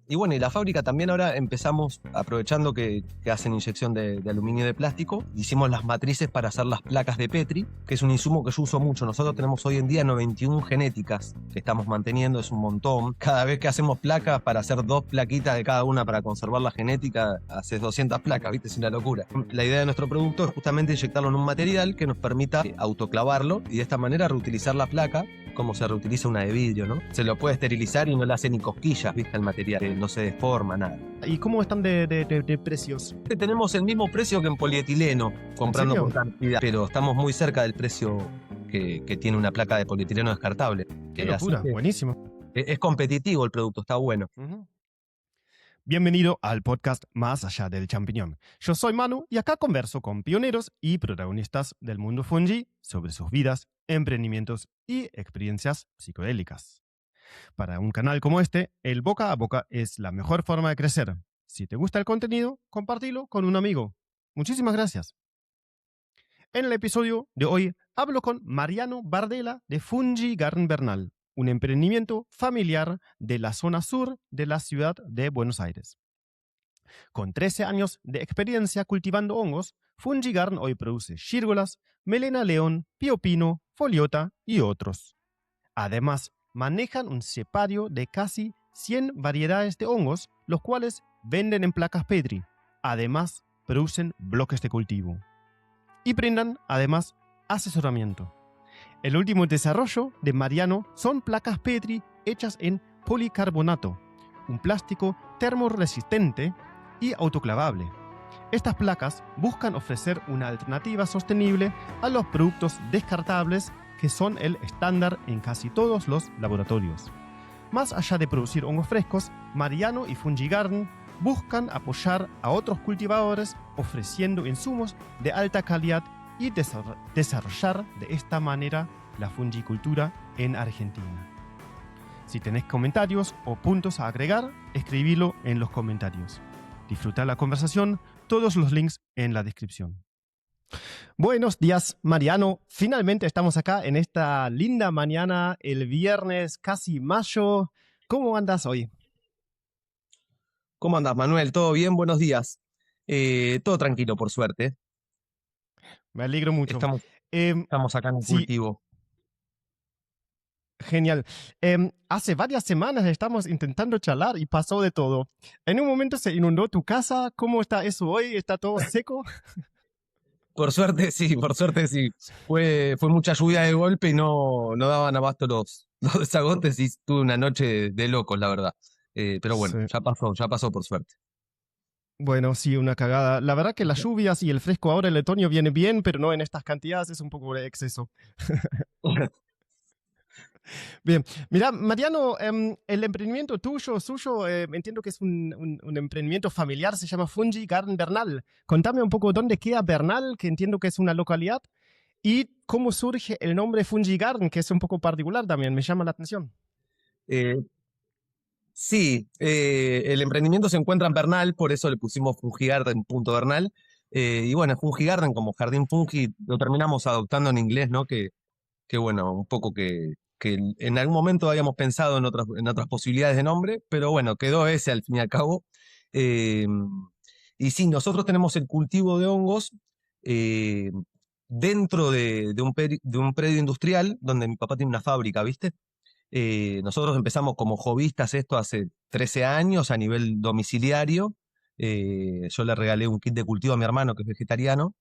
Y bueno, y la fábrica también ahora empezamos, aprovechando que hacen inyección de aluminio y de plástico, hicimos las matrices para hacer las placas de Petri, que es un insumo que yo uso mucho. Nosotros tenemos hoy en día 91 genéticas que estamos manteniendo, es un montón. Cada vez que hacemos placas, para hacer 2 plaquitas de cada una para conservar la genética, haces 200 placas, ¿viste? Es una locura. La idea de nuestro producto es justamente inyectarlo en un material que nos permita autoclavarlo y de esta manera reutilizar la placa como se reutiliza una de vidrio, ¿no? Se lo puede esterilizar y no le hace ni cosquillas, ¿viste? El material, no se deforma, nada. ¿Y cómo están de precios? Tenemos el mismo precio que en polietileno, comprando por cantidad, pero estamos muy cerca del precio que tiene una placa de polietileno descartable. ¡Qué locura! Buenísimo. Es competitivo el producto, está bueno. Bienvenido al podcast Más allá del champiñón. Yo soy Manu y acá converso con pioneros y protagonistas del mundo fungi sobre sus vidas, emprendimientos y experiencias psicodélicas. Para un canal como este, el boca a boca es la mejor forma de crecer. Si te gusta el contenido, compártelo con un amigo. Muchísimas gracias. En el episodio de hoy hablo con Mariano Bardella de Fungi Garden Bernal, un emprendimiento familiar de la zona sur de la ciudad de Buenos Aires. Con 13 años de experiencia cultivando hongos, Fungi Garden hoy produce gírgolas, melena león, pío pino, foliota y otros. Además, manejan un cepario de casi 100 variedades de hongos, los cuales venden en placas Petri. Además, producen bloques de cultivo. Y brindan, además, asesoramiento. El último desarrollo de Mariano son placas Petri hechas en policarbonato, un plástico termoresistente y autoclavable. Estas placas buscan ofrecer una alternativa sostenible a los productos descartables que son el estándar en casi todos los laboratorios. Más allá de producir hongos frescos, Mariano y Fungi Garden buscan apoyar a otros cultivadores ofreciendo insumos de alta calidad y desarrollar de esta manera la fungicultura en Argentina. Si tenés comentarios o puntos a agregar, escribilo en los comentarios. Disfruta la conversación, todos los links en la descripción. Buenos días, Mariano. Finalmente estamos acá en esta linda mañana, el viernes, casi mayo. ¿Cómo andas hoy? ¿Cómo andas, Manuel? ¿Todo bien? Buenos días. Todo tranquilo, por suerte. Me alegro mucho. Estamos acá en el cultivo. Genial. Hace varias semanas estamos intentando charlar y pasó de todo. En un momento se inundó tu casa. ¿Cómo está eso hoy? ¿Está todo seco? Por suerte sí. Fue mucha lluvia de golpe y no daban abasto los desagotes y tuve una noche de locos, la verdad. Pero bueno, sí. ya pasó por suerte. Bueno, sí, una cagada. La verdad que las lluvias y el fresco ahora, el otoño viene bien, pero no en estas cantidades, es un poco de exceso. Bien, mira, Mariano, el emprendimiento suyo, entiendo que es un emprendimiento familiar, se llama Fungi Garden Bernal. Contame un poco dónde queda Bernal, que entiendo que es una localidad, y cómo surge el nombre Fungi Garden, que es un poco particular también, me llama la atención. Sí, el emprendimiento se encuentra en Bernal, por eso le pusimos Fungi Garden .Bernal. Y bueno, Fungi Garden como jardín fungi lo terminamos adoptando en inglés, ¿no? Que bueno, un poco que en algún momento habíamos pensado en otras posibilidades de nombre, pero bueno, quedó ese al fin y al cabo. Y sí, nosotros tenemos el cultivo de hongos dentro de un predio industrial donde mi papá tiene una fábrica, ¿viste? Nosotros empezamos como hobbyistas esto hace 13 años a nivel domiciliario. Yo le regalé un kit de cultivo a mi hermano que es vegetariano.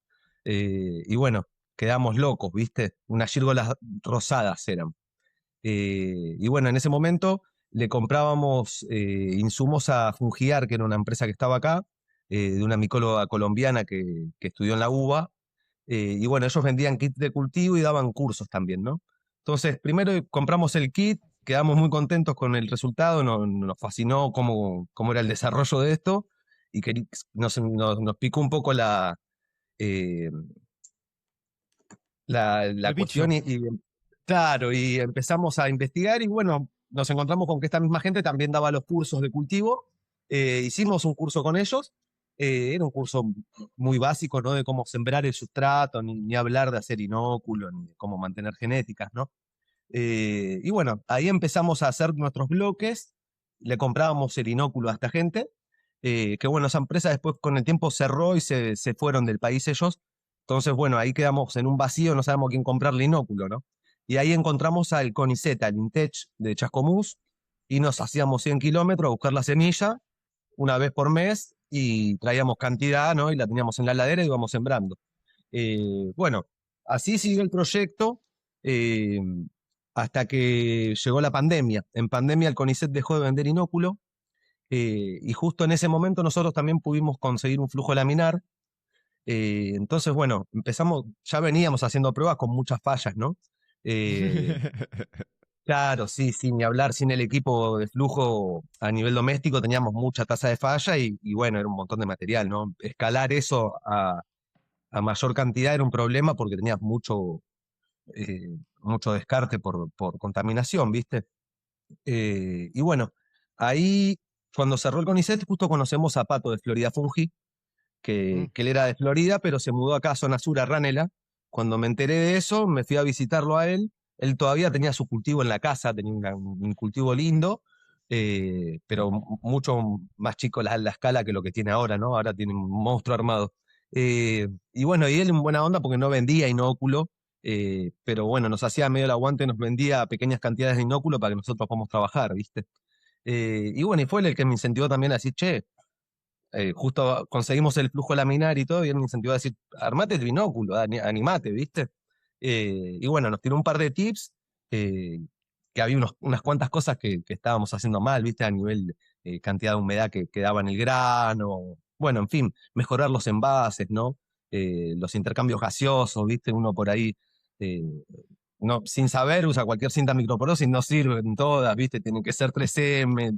Y bueno, quedamos locos, ¿viste? Unas gírgolas rosadas eran. Y bueno, en ese momento le comprábamos insumos a Fungiar, que era una empresa que estaba acá, de una micóloga colombiana que estudió en la UBA. Y bueno, ellos vendían kits de cultivo y daban cursos también, ¿no? Entonces, primero compramos el kit, quedamos muy contentos con el resultado, nos fascinó cómo era el desarrollo de esto y que nos picó un poco la cuestión claro, y empezamos a investigar y bueno, nos encontramos con que esta misma gente también daba los cursos de cultivo. Hicimos un curso con ellos, era un curso muy básico, ¿no? De cómo sembrar el sustrato, ni hablar de hacer inóculo, ni de cómo mantener genéticas, ¿no? Y bueno, ahí empezamos a hacer nuestros bloques le comprábamos el inóculo a esta gente, que bueno, esa empresa después con el tiempo cerró y se fueron del país ellos. Entonces, bueno, ahí quedamos en un vacío, no sabemos a quién comprarle inóculo, ¿no? Y ahí encontramos al CONICET, al INTECH de Chascomús, y nos hacíamos 100 kilómetros a buscar la semilla una vez por mes y traíamos cantidad, ¿no? Y la teníamos en la ladera y íbamos sembrando. Bueno, así siguió el proyecto eh, hasta que llegó la pandemia. En pandemia el CONICET dejó de vender inóculo y justo en ese momento nosotros también pudimos conseguir un flujo laminar. Entonces, bueno, empezamos, ya veníamos haciendo pruebas con muchas fallas, ¿no? Eh, claro, sí, sin ni hablar, sin el equipo de flujo a nivel doméstico teníamos mucha tasa de falla y bueno, era un montón de material, ¿no? Escalar eso a mayor cantidad era un problema porque tenías mucho descarte por contaminación, ¿viste? Y bueno, ahí cuando cerró el CONICET justo conocemos a Pato de Florida Fungi, Mm. que él era de Florida, pero se mudó acá a Zona Sur, a Ranela. Cuando me enteré de eso, me fui a visitarlo a él. Él todavía tenía su cultivo en la casa, tenía un cultivo lindo, pero mucho más chico la escala que lo que tiene ahora, ¿no? Ahora tiene un monstruo armado. Y bueno, y él en buena onda porque no vendía inóculo, pero bueno, nos hacía medio el aguante, nos vendía pequeñas cantidades de inóculo para que nosotros podamos trabajar, ¿viste? Y bueno, y fue él el que me incentivó también a decir, che, justo conseguimos el flujo laminar y todo, y él me incentivó a decir, armate el binóculo, animate, ¿viste? Y bueno, nos tiró un par de tips, eh, que había unas cuantas cosas que estábamos haciendo mal, ¿viste? A nivel cantidad de humedad que daba en el grano, bueno, en fin, mejorar los envases, ¿no? Los intercambios gaseosos, ¿viste? Uno por ahí, eh, no, sin saber, usa cualquier cinta microporosis, no sirven todas, ¿viste? Tienen que ser 3M,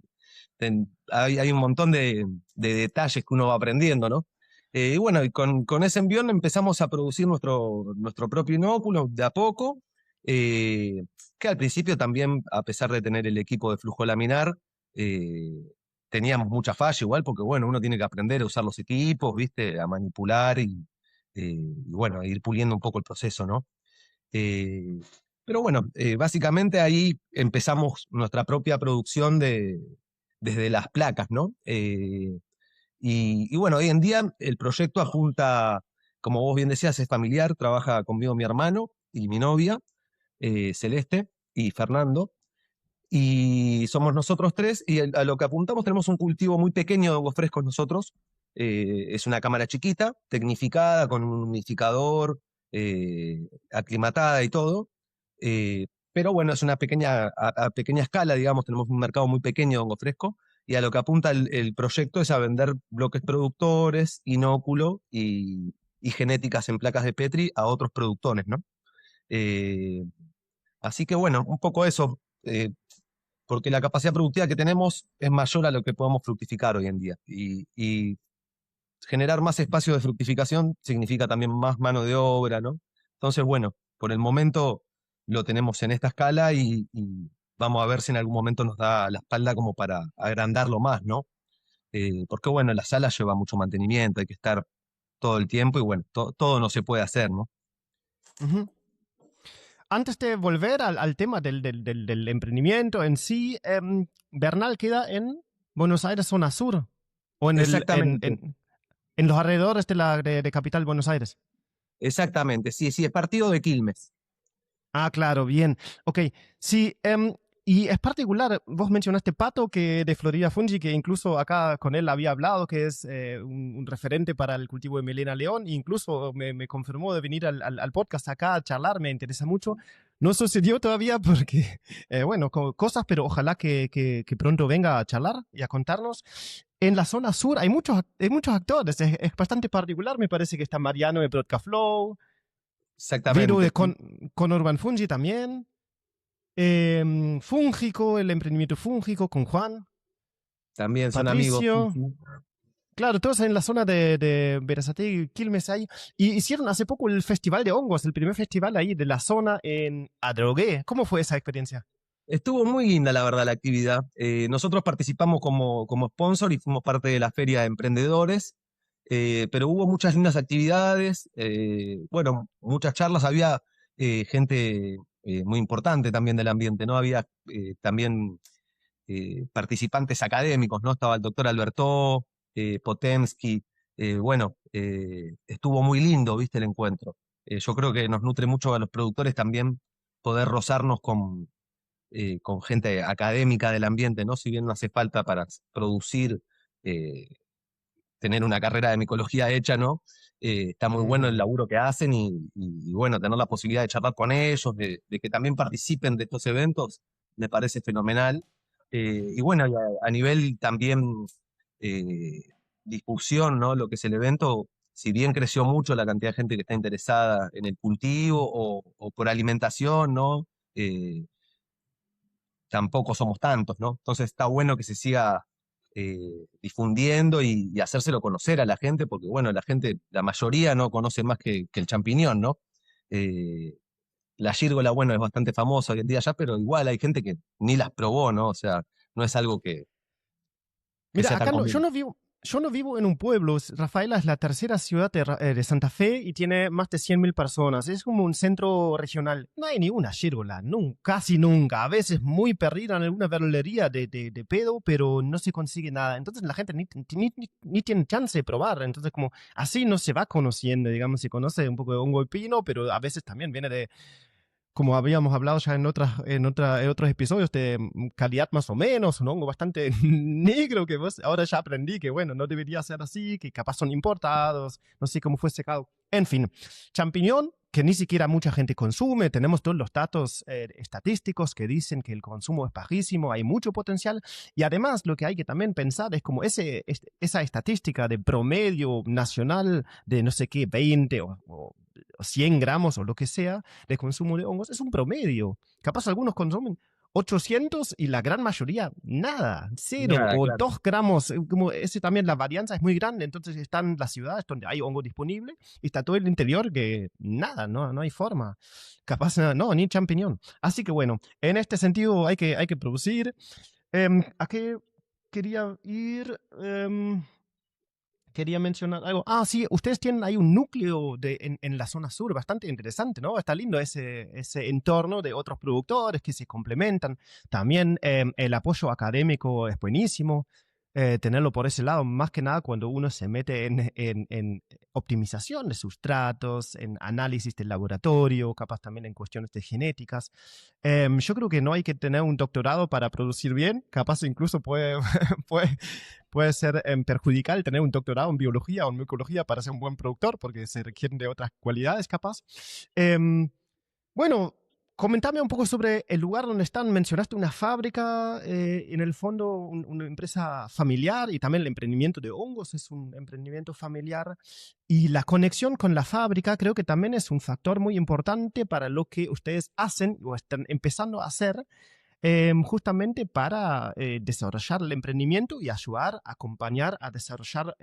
hay un montón de detalles que uno va aprendiendo, ¿no? Y bueno, y con ese envión empezamos a producir nuestro propio inóculo de a poco, eh, que al principio también, a pesar de tener el equipo de flujo laminar, eh, teníamos mucha falla igual, porque bueno, uno tiene que aprender a usar los equipos, ¿viste? A manipular y bueno, a ir puliendo un poco el proceso, ¿no? Eh, pero bueno, básicamente ahí empezamos nuestra propia producción desde las placas, ¿no? Y bueno, hoy en día el proyecto apunta, como vos bien decías, es familiar, trabaja conmigo mi hermano y mi novia, Celeste y Fernando, y somos nosotros tres, y a lo que apuntamos tenemos un cultivo muy pequeño de hongos frescos nosotros, es una cámara chiquita, tecnificada, con un humidificador, aclimatada y todo, pero bueno, es una a pequeña escala, digamos, tenemos un mercado muy pequeño de hongo fresco, y a lo que apunta el proyecto es a vender bloques productores, inóculo y genéticas en placas de Petri a otros productores, ¿no? Eh, Así que bueno, un poco eso, porque la capacidad productiva que tenemos es mayor a lo que podemos fructificar hoy en día. Y generar más espacio de fructificación significa también más mano de obra, ¿no? Entonces, bueno, por el momento lo tenemos en esta escala y vamos a ver si en algún momento nos da la espalda como para agrandarlo más, ¿no? Porque bueno, la sala lleva mucho mantenimiento, hay que estar todo el tiempo y bueno, todo no se puede hacer, ¿no? Ujú. Antes de volver al tema del emprendimiento en sí, Bernal queda en Buenos Aires, zona sur, o Exactamente, en los alrededores de Capital Buenos Aires. exactamente, sí, sí, es partido de Quilmes. Ah, claro, bien. Ok, sí, y es particular, vos mencionaste Pato, que de Florida Fungi, que incluso acá con él había hablado, que es un referente para el cultivo de melena león, e incluso me confirmó de venir al podcast acá a charlar, me interesa mucho. No sucedió todavía porque, bueno, cosas, pero ojalá que pronto venga a charlar y a contarnos. En la zona sur hay muchos actores, es bastante particular, me parece que está Mariano de Broadcast Flow, Vero Exactamente, de con Urban Fungi también. Fúngico, el emprendimiento fúngico con Juan, también son amigos. Sí, Patricio. sí. Claro, todos en la zona de Berazategui y Quilmes ahí. Y hicieron hace poco el Festival de Hongos, el primer festival ahí de la zona en Adrogué. ¿Cómo fue esa experiencia? Estuvo muy linda, la verdad, la actividad. Nosotros participamos como sponsor y fuimos parte de la Feria de Emprendedores, pero hubo muchas lindas actividades, bueno, muchas charlas, había gente muy importante también del ambiente, ¿no? Había también participantes académicos, ¿no? Estaba el doctor Alberto, Potemsky, bueno, estuvo muy lindo, viste, el encuentro. Yo creo que nos nutre mucho a los productores también poder rozarnos con gente académica del ambiente, ¿no? Si bien no hace falta para producir, eh, tener una carrera de micología hecha, ¿no? Está muy bueno el Mm. laburo que hacen y bueno, tener la posibilidad de charlar con ellos, de que también participen de estos eventos, me parece fenomenal. Y bueno, y a nivel también eh, difusión, ¿no? Lo que es el evento, si bien creció mucho la cantidad de gente que está interesada en el cultivo o por alimentación, ¿no? Eh, Tampoco somos tantos, ¿no? Entonces está bueno que se siga difundiendo y hacérselo conocer a la gente, porque bueno, la gente, la mayoría no conoce más que el champiñón, ¿no? Eh, la gírgola, bueno, es bastante famosa hoy en día ya, pero igual hay gente que ni las probó, ¿no? O sea, no es algo que Mira, sea tan acá no, común. yo no vivo en un pueblo. Rafaela es la tercera ciudad de Santa Fe y tiene más de 100.000 personas. Es como un centro regional. No hay ni una gírgola, casi nunca. A veces muy perdida en alguna verdulería de pedo, pero no se consigue nada. Entonces la gente ni tiene chance de probar. Entonces como así no se va conociendo, digamos, se conoce un poco de hongo y pino, pero a veces también viene de como habíamos hablado ya en otros episodios, de calidad más o menos, un hongo bastante negro que vos ahora ya aprendí que, bueno, no debería ser así, que capaz son importados, no sé cómo fue secado. En fin, champiñón que ni siquiera mucha gente consume, tenemos todos los datos estadísticos que dicen que el consumo es bajísimo, hay mucho potencial y además lo que hay que también pensar es como esa estadística de promedio nacional de no sé qué, 20 o 100 gramos o lo que sea, de consumo de hongos es un promedio. Capaz algunos consumen 800 y la gran mayoría nada, cero Nada, o claro. 2 gramos. Como ese también la varianza es muy grande, entonces están las ciudades donde hay hongo disponible y está todo el interior que nada, no hay forma. Capaz no, ni champiñón. Así que bueno, en este sentido hay que producir. ¿A qué quería ir? Quería mencionar algo. Ah, sí, ustedes tienen ahí un núcleo en la zona sur bastante interesante, ¿no? Está lindo ese entorno de otros productores que se complementan. También el apoyo académico es buenísimo. Tenerlo por ese lado, más que nada cuando uno se mete en optimización de sustratos, en análisis del laboratorio, capaz también en cuestiones de genéticas. Yo creo que no hay que tener un doctorado para producir bien, capaz incluso puede, puede ser perjudicial tener un doctorado en biología o en micología para ser un buen productor, porque se requieren de otras cualidades capaz. Em, bueno, comentame un poco sobre el lugar donde están. Mencionaste una fábrica, en el fondo una empresa familiar y también el emprendimiento de hongos es un emprendimiento familiar. Y la conexión con la fábrica creo que también es un factor muy importante para lo que ustedes hacen o están empezando a hacer justamente para desarrollar el emprendimiento y ayudar, acompañar a desarrollar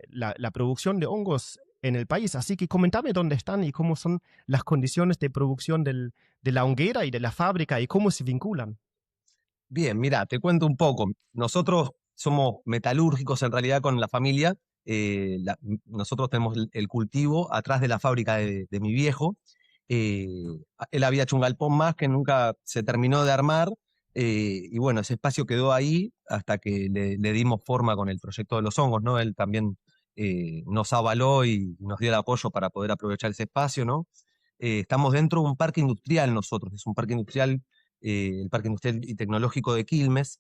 la producción de hongos en el país. Así que comentame dónde están y cómo son las condiciones de producción de la honguera y de la fábrica y cómo se vinculan. Bien, mira, te cuento un poco. Nosotros somos metalúrgicos en realidad con la familia. Nosotros tenemos el cultivo atrás de la fábrica de mi viejo. Eh, Él había hecho un galpón más que nunca se terminó de armar. Y bueno, ese espacio quedó ahí hasta que le dimos forma con el proyecto de los hongos, ¿no? Él también nos avaló y nos dio el apoyo para poder aprovechar ese espacio, ¿no? Estamos dentro de un parque industrial nosotros, es un parque industrial, el Parque Industrial y Tecnológico de Quilmes.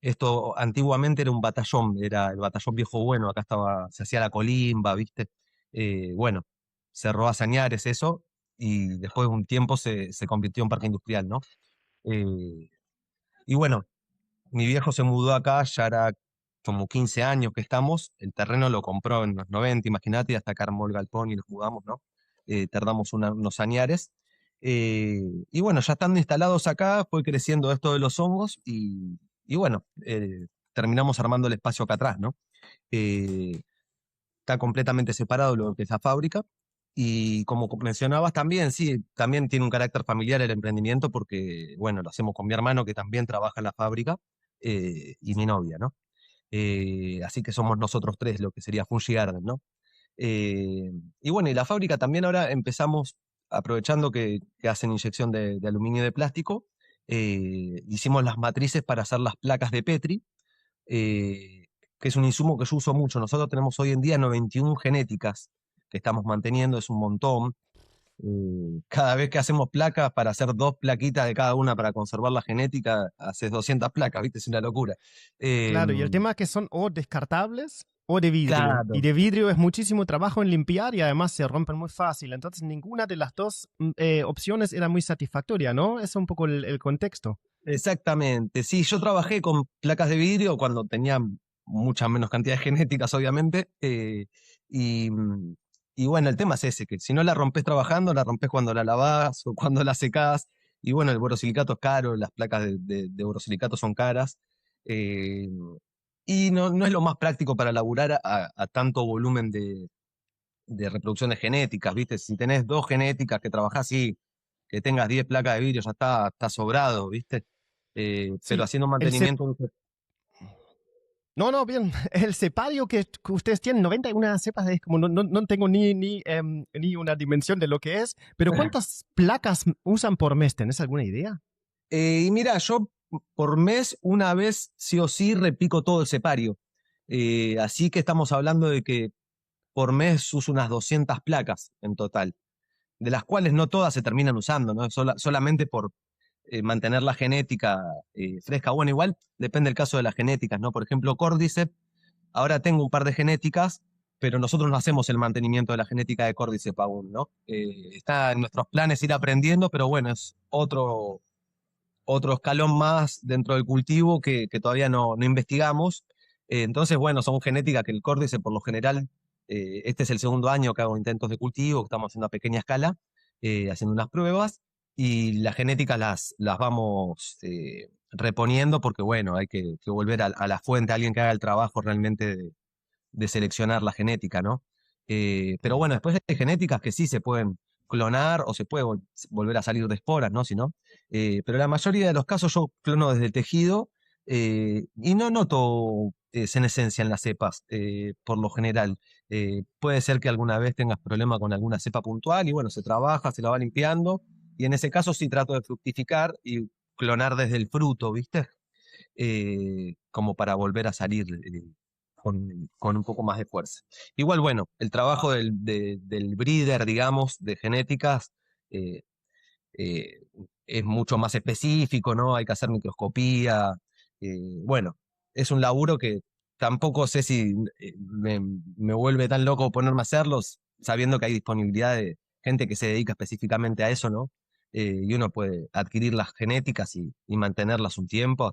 Esto antiguamente era un batallón, era el batallón Viejo Bueno, acá estaba, se hacía la colimba, ¿viste? Bueno, cerró a Sañares eso, y después de un tiempo se convirtió en parque industrial, ¿no? Eh, y bueno, mi viejo se mudó acá, ya era como 15 años que estamos, el terreno lo compró en los 90, imagínate, y hasta acá armó el galpón y nos mudamos, ¿no? Tardamos unos añares. Y bueno, ya estando instalados acá, fue creciendo esto de los hongos y bueno, terminamos armando el espacio acá atrás, ¿no? Eh, Está completamente separado lo que es la fábrica. Y como mencionabas también, sí, también tiene un carácter familiar el emprendimiento porque, bueno, lo hacemos con mi hermano que también trabaja en la fábrica y mi novia, ¿no? Así que somos nosotros tres, lo que sería Fungi Garden, ¿no? Eh, y bueno, y la fábrica también ahora empezamos, aprovechando que hacen inyección de aluminio y de plástico, hicimos las matrices para hacer las placas de Petri, que es un insumo que yo uso mucho. Nosotros tenemos hoy en día 91 genéticas que estamos manteniendo, es un montón. Cada vez que hacemos placas, para hacer 2 plaquitas de cada una para conservar la genética, haces 200 placas, ¿viste? Es una locura. Claro, y el Em, tema es que son o descartables o de vidrio. Y claro, de vidrio es muchísimo trabajo en limpiar y además se rompen muy fácil. Entonces ninguna de las dos opciones era muy satisfactoria, ¿no? Es un poco el contexto. exactamente. Sí, yo trabajé con placas de vidrio cuando tenía muchas menos cantidades genéticas, obviamente. Y, mm, y bueno, el tema es ese, que si no la rompes trabajando, la rompes cuando la lavás o cuando la secás. Y bueno, el borosilicato es caro, las placas de borosilicato son caras. eh, y no es lo más práctico para laburar a tanto volumen de reproducciones genéticas, ¿viste? Si tenés 2 genéticas que trabajás, sí, que tengas 10 placas de vidrio, ya está sobrado, ¿viste? Pero Sí, haciendo el cep- mantenimiento. No, no, bien. El cepario que ustedes tienen, 91 cepas, es como no tengo ni una dimensión de lo que es, pero ¿cuántas placas usan por mes? ¿Tenés alguna idea? Y mira, yo por mes, una vez sí o sí, repico todo el cepario. Así que estamos hablando de que por mes uso unas 200 placas en total, de las cuales no todas se terminan usando, ¿no? Solamente por mantener la genética fresca. Bueno, igual depende del caso de las genéticas, ¿no? Por ejemplo, Cordyceps, ahora tengo un par de genéticas, pero nosotros no hacemos el mantenimiento de la genética de Cordyceps aún, ¿no? Está en nuestros planes ir aprendiendo, pero bueno, es otro escalón más dentro del cultivo que todavía no investigamos. Entonces, bueno, son genéticas que el Córdice, por lo general, este es el segundo año que hago intentos de cultivo, que estamos haciendo a pequeña escala, haciendo unas pruebas, y las genéticas las vamos reponiendo porque, bueno, hay que volver a la fuente, alguien que haga el trabajo realmente de seleccionar la genética, ¿no? Pero Mm. bueno, después hay genéticas que sí se pueden clonar o se puede volver a salir de esporas, ¿no? Si no. Pero la mayoría de los casos yo clono desde el tejido y no noto senescencia en las cepas, por lo general. Puede ser que alguna vez tengas problema con alguna cepa puntual y bueno, se trabaja, se la va limpiando y en ese caso sí trato de fructificar y clonar desde el fruto, ¿viste? Como para volver a salir con un poco más de fuerza. Igual, bueno, el trabajo del breeder, digamos, de genéticas, eh, eh, es mucho más específico, ¿no? Hay que hacer microscopía. Bueno, es un laburo que tampoco sé si me vuelve tan loco ponerme a hacerlos, sabiendo que hay disponibilidad de gente que se dedica específicamente a eso, ¿no? Y uno puede adquirir las genéticas y mantenerlas un tiempo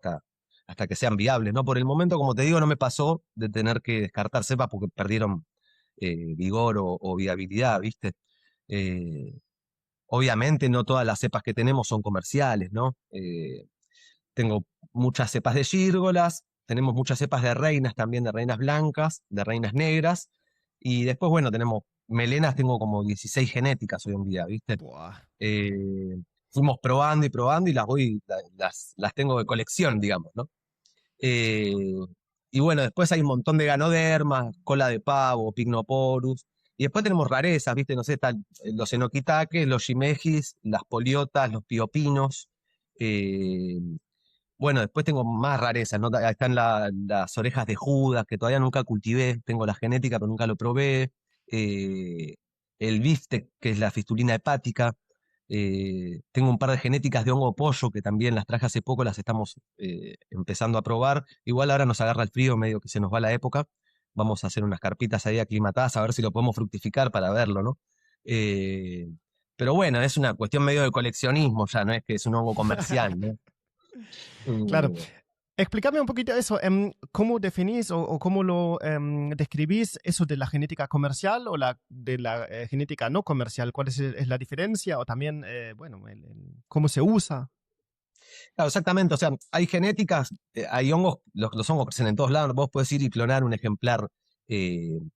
hasta que sean viables, ¿no? Por el momento, como te digo, no me pasó de tener que descartar cepas porque perdieron vigor o viabilidad, ¿viste? Eh, Obviamente no todas las cepas que tenemos son comerciales, ¿no? Tengo muchas cepas de gírgolas, tenemos muchas cepas de reinas también, de reinas blancas, de reinas negras, y después, bueno, tenemos melenas, tengo como 16 genéticas hoy en día, ¿viste? Buah. Eh, Fuimos probando y las tengo de colección, digamos, ¿no? Eh, y bueno, después hay un montón de ganodermas, cola de pavo, pignoporus. Y después tenemos rarezas, ¿viste? No sé, están los enoquitaques, los shimejis, las poliotas, los piopinos. eh, bueno, después tengo más rarezas, ¿no? Ahí están las orejas de Judas, que todavía nunca cultivé. Tengo la genética, pero nunca lo probé. Eh, el biftek, que es la fistulina hepática. Tengo un par de genéticas de hongo pollo que también las traje hace poco, las estamos empezando a probar. Igual ahora nos agarra el frío, medio que se nos va la época. Vamos a hacer unas carpitas ahí aclimatadas a ver si lo podemos fructificar para verlo, ¿no? Eh, pero bueno, es una cuestión medio de coleccionismo ya, no es que es un hongo comercial, ¿no? Claro. Eh, Explícame un poquito eso. ¿Cómo definís o cómo lo describís eso de la genética comercial o de la genética no comercial? ¿Cuál es la diferencia? O también, bueno, cómo se usa. Claro, exactamente. O sea, hay genéticas, hay hongos, los hongos crecen en todos lados. Vos podés ir y clonar un ejemplar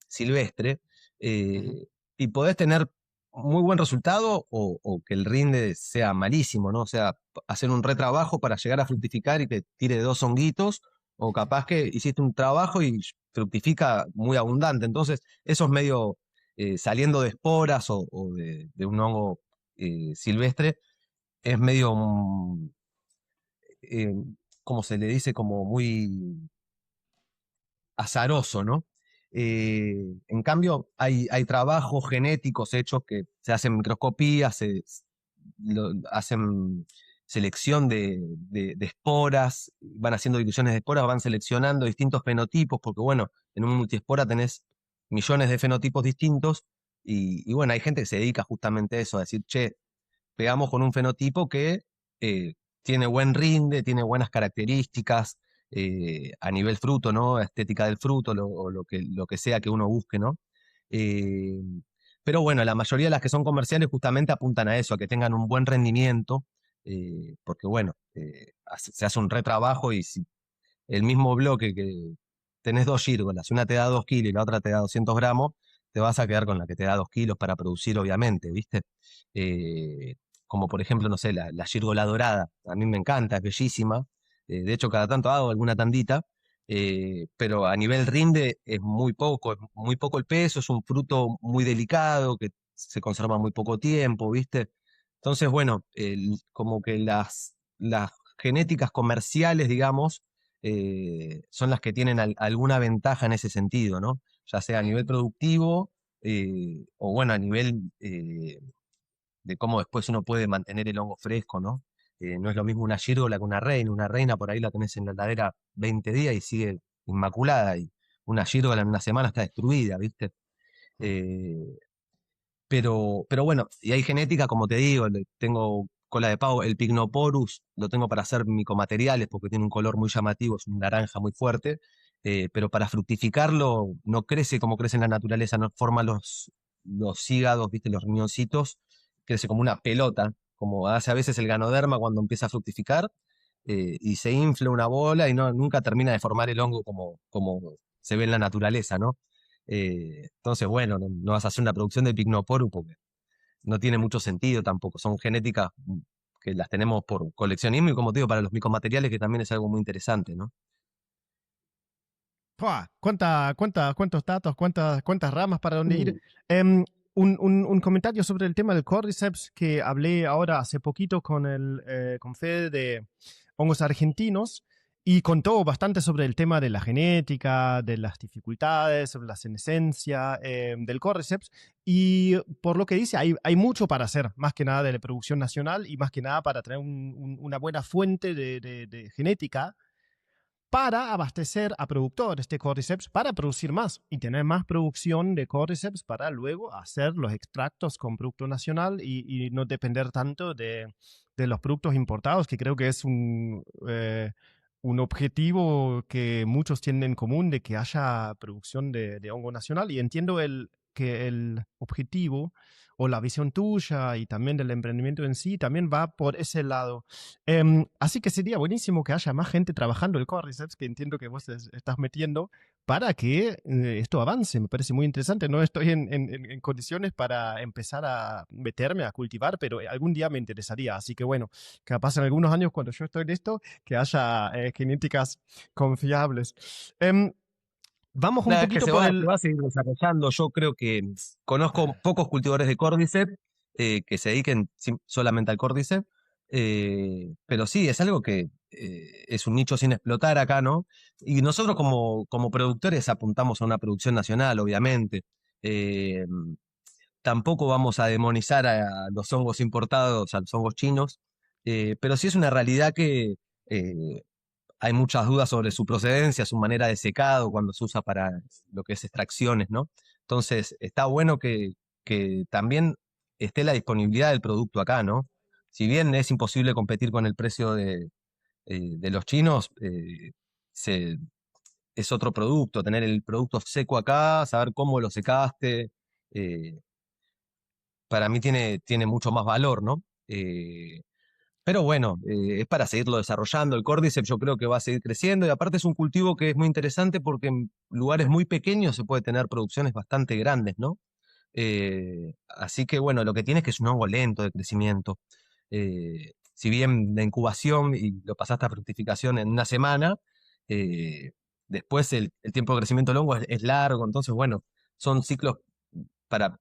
silvestre Ujú. y podés tener muy buen resultado o que el rinde sea malísimo, ¿no? O sea, hacer un retrabajo para llegar a fructificar y que tire 2 honguitos, o capaz que hiciste un trabajo y fructifica muy abundante. Entonces, eso es medio saliendo de esporas o de un hongo silvestre, es medio como se le dice, como muy azaroso, ¿no? En cambio, hay trabajos genéticos hechos que se hacen microscopía, hacen selección de esporas, van haciendo diluciones de esporas, van seleccionando distintos fenotipos, porque bueno, en un multiespora tenés millones de fenotipos distintos, y bueno, hay gente que se dedica justamente a eso, a decir, che, pegamos con un fenotipo que eh, tiene buen rinde, tiene buenas características a nivel fruto, ¿no? Estética del fruto, o lo que sea que uno busque, ¿no? Eh, pero bueno, la mayoría de las que son comerciales justamente apuntan a eso, a que tengan un buen rendimiento, porque bueno, se hace un retrabajo y si el mismo bloque que tenés dos gírgolas, una te da 2 kilos y la otra te da 200 gramos, te vas a quedar con la que te da 2 kilos para producir, obviamente, ¿viste? Eh, Como por ejemplo, no sé, la gírgola dorada, a mí me encanta, es bellísima. De hecho, cada tanto hago alguna tandita, pero a nivel rinde es muy poco el peso, es un fruto muy delicado que se conserva muy poco tiempo, ¿viste? Entonces, bueno, como que las genéticas comerciales, digamos, son las que tienen alguna ventaja en ese sentido, ¿no? Ya sea a nivel productivo o bueno, a nivel de cómo después uno puede mantener el hongo fresco, ¿no? No es lo mismo una gírgola que una reina por ahí la tenés en la heladera 20 días y sigue inmaculada, y una gírgola en una semana está destruida, ¿viste? Eh, pero bueno, y hay genética, como te digo, tengo cola de pavo, el Pycnoporus, lo tengo para hacer micomateriales porque tiene un color muy llamativo, es un naranja muy fuerte, pero para fructificarlo no crece como crece en la naturaleza, no forma los hígados, ¿viste? Los riñoncitos, crece como una pelota, como hace a veces el ganoderma cuando empieza a fructificar, y se infla una bola y nunca termina de formar el hongo como se ve en la naturaleza, ¿no? Entonces, bueno, no vas a hacer una producción de Pycnoporus porque no tiene mucho sentido tampoco. Son genéticas que las tenemos por coleccionismo y, como te digo, para los micomateriales, que también es algo muy interesante, ¿no? ¡Fua! ¿Cuántos datos, cuántas ramas para dónde ir? Uh, Un comentario sobre el tema del Cordyceps que hablé ahora hace poquito con Fede de hongos argentinos y contó bastante sobre el tema de la genética, de las dificultades, sobre la senescencia del Cordyceps y por lo que dice hay mucho para hacer, más que nada de la producción nacional y más que nada para tener una buena fuente de genética para abastecer a productores de Cordyceps para producir más y tener más producción de Cordyceps para luego hacer los extractos con producto nacional y no depender tanto de los productos importados, que creo que es un objetivo que muchos tienen en común de que haya producción de hongo nacional. Y entiendo que el objetivo o la visión tuya y también del emprendimiento en sí también va por ese lado. Así que sería buenísimo que haya más gente trabajando el Cordyceps, que entiendo que vos estás metiendo, para que esto avance. Me parece muy interesante. No estoy en condiciones para empezar a meterme a cultivar, pero algún día me interesaría. Así que bueno, capaz en algunos años cuando yo estoy en esto, que haya genéticas confiables. Em, Vamos un Nada, es que poquito se por se el... va a seguir desarrollando. Yo creo que conozco pocos cultivadores de Cordyceps que se dediquen solamente al Cordyceps, pero sí, es algo que es un nicho sin explotar acá, ¿no? Y nosotros como productores apuntamos a una producción nacional, obviamente. Eh, Tampoco vamos a demonizar a los hongos importados, a los hongos chinos, pero sí es una realidad que eh, hay muchas dudas sobre su procedencia, su manera de secado, cuando se usa para lo que es extracciones, ¿no? Entonces, está bueno que también esté la disponibilidad del producto acá, ¿no? Si bien es imposible competir con el precio de los chinos, es otro producto, tener el producto seco acá, saber cómo lo secaste, eh, para mí tiene mucho más valor, ¿no? Pero bueno, es para seguirlo desarrollando. El Cordyceps yo creo que va a seguir creciendo, y aparte es un cultivo que es muy interesante porque en lugares muy pequeños se puede tener producciones bastante grandes, ¿no? Así que bueno, lo que tiene es que es un hongo lento de crecimiento. Si bien la incubación y lo pasaste a fructificación en una semana, eh, después el tiempo de crecimiento del hongo es largo, entonces bueno, son ciclos para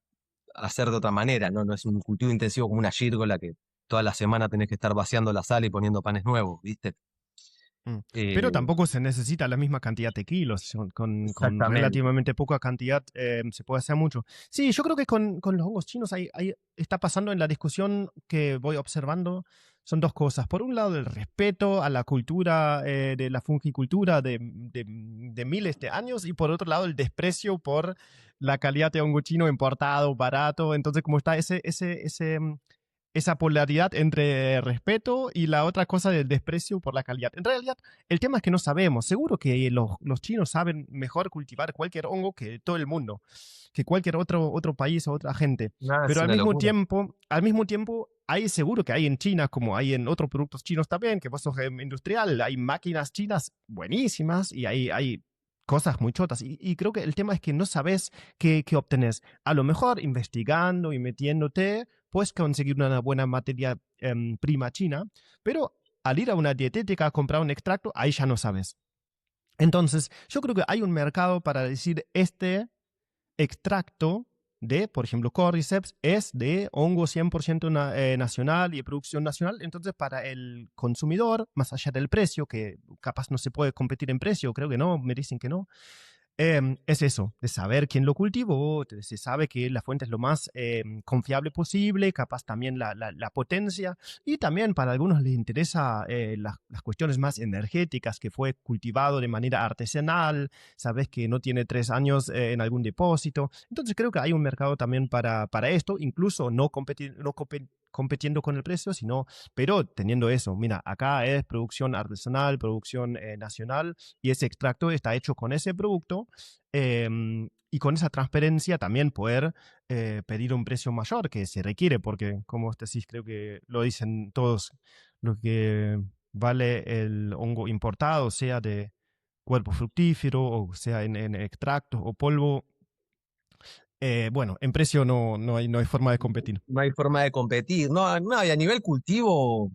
hacer de otra manera, ¿no? No es un cultivo intensivo como una gírgola que toda la semana tenés que estar vaciando la sala y poniendo panes nuevos, ¿viste? Mm. Pero Eh, tampoco se necesita la misma cantidad de kilos. Con exactamente. relativamente poca cantidad se puede hacer mucho. Sí, yo creo que con los hongos chinos está pasando en la discusión que voy observando. Son dos cosas. Por un lado, el respeto a la cultura de la fungicultura de miles de años, y por otro lado, el desprecio por la calidad de hongo chino importado, barato. Entonces, como está esa polaridad entre respeto y la otra cosa del desprecio por la calidad. En realidad, el tema es que no sabemos. Seguro que los chinos saben mejor cultivar cualquier hongo que todo el mundo, que cualquier otro país o otra gente. Nada, Pero es una locura. al mismo tiempo, hay seguro que hay en China, como hay en otros productos chinos también, que vos sos industrial, hay máquinas chinas buenísimas y hay cosas muy chotas. Y creo que el tema es que no sabes qué obtenés. A lo mejor investigando y metiéndote, puedes conseguir una buena materia prima china, pero al ir a una dietética a comprar un extracto, ahí ya no sabes. Entonces, yo creo que hay un mercado para decir este extracto de, por ejemplo, Cordyceps es de hongo 100% nacional y de producción nacional. Entonces, para el consumidor, más allá del precio, que capaz no se puede competir en precio, creo que no, me dicen que no, es eso, de saber quién lo cultivó, se sabe que la fuente es lo más confiable posible, capaz también la potencia, y también para algunos les interesa las cuestiones más energéticas, que fue cultivado de manera artesanal, sabes que no tiene 3 años en algún depósito. Entonces creo que hay un mercado también para esto, incluso competiendo con el precio, pero teniendo eso, mira, acá es producción artesanal, producción nacional, y ese extracto está hecho con ese producto, y con esa transparencia también poder pedir un precio mayor que se requiere, porque como vos decís, creo que lo dicen todos, lo que vale el hongo importado, sea de cuerpo fructífero o sea en extractos o polvo, bueno, en precio no hay forma de competir. No hay forma de competir. No, no, y a nivel cultivo,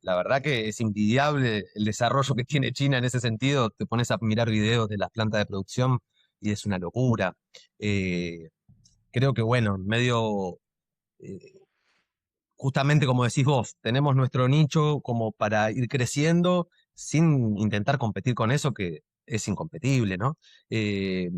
la verdad que es envidiable el desarrollo que tiene China en ese sentido. Te pones a mirar videos de las plantas de producción y es una locura. Eh, creo que, bueno, medio, eh, justamente como decís vos, tenemos nuestro nicho como para ir creciendo sin intentar competir con eso, que es incompetible, ¿no? Eh,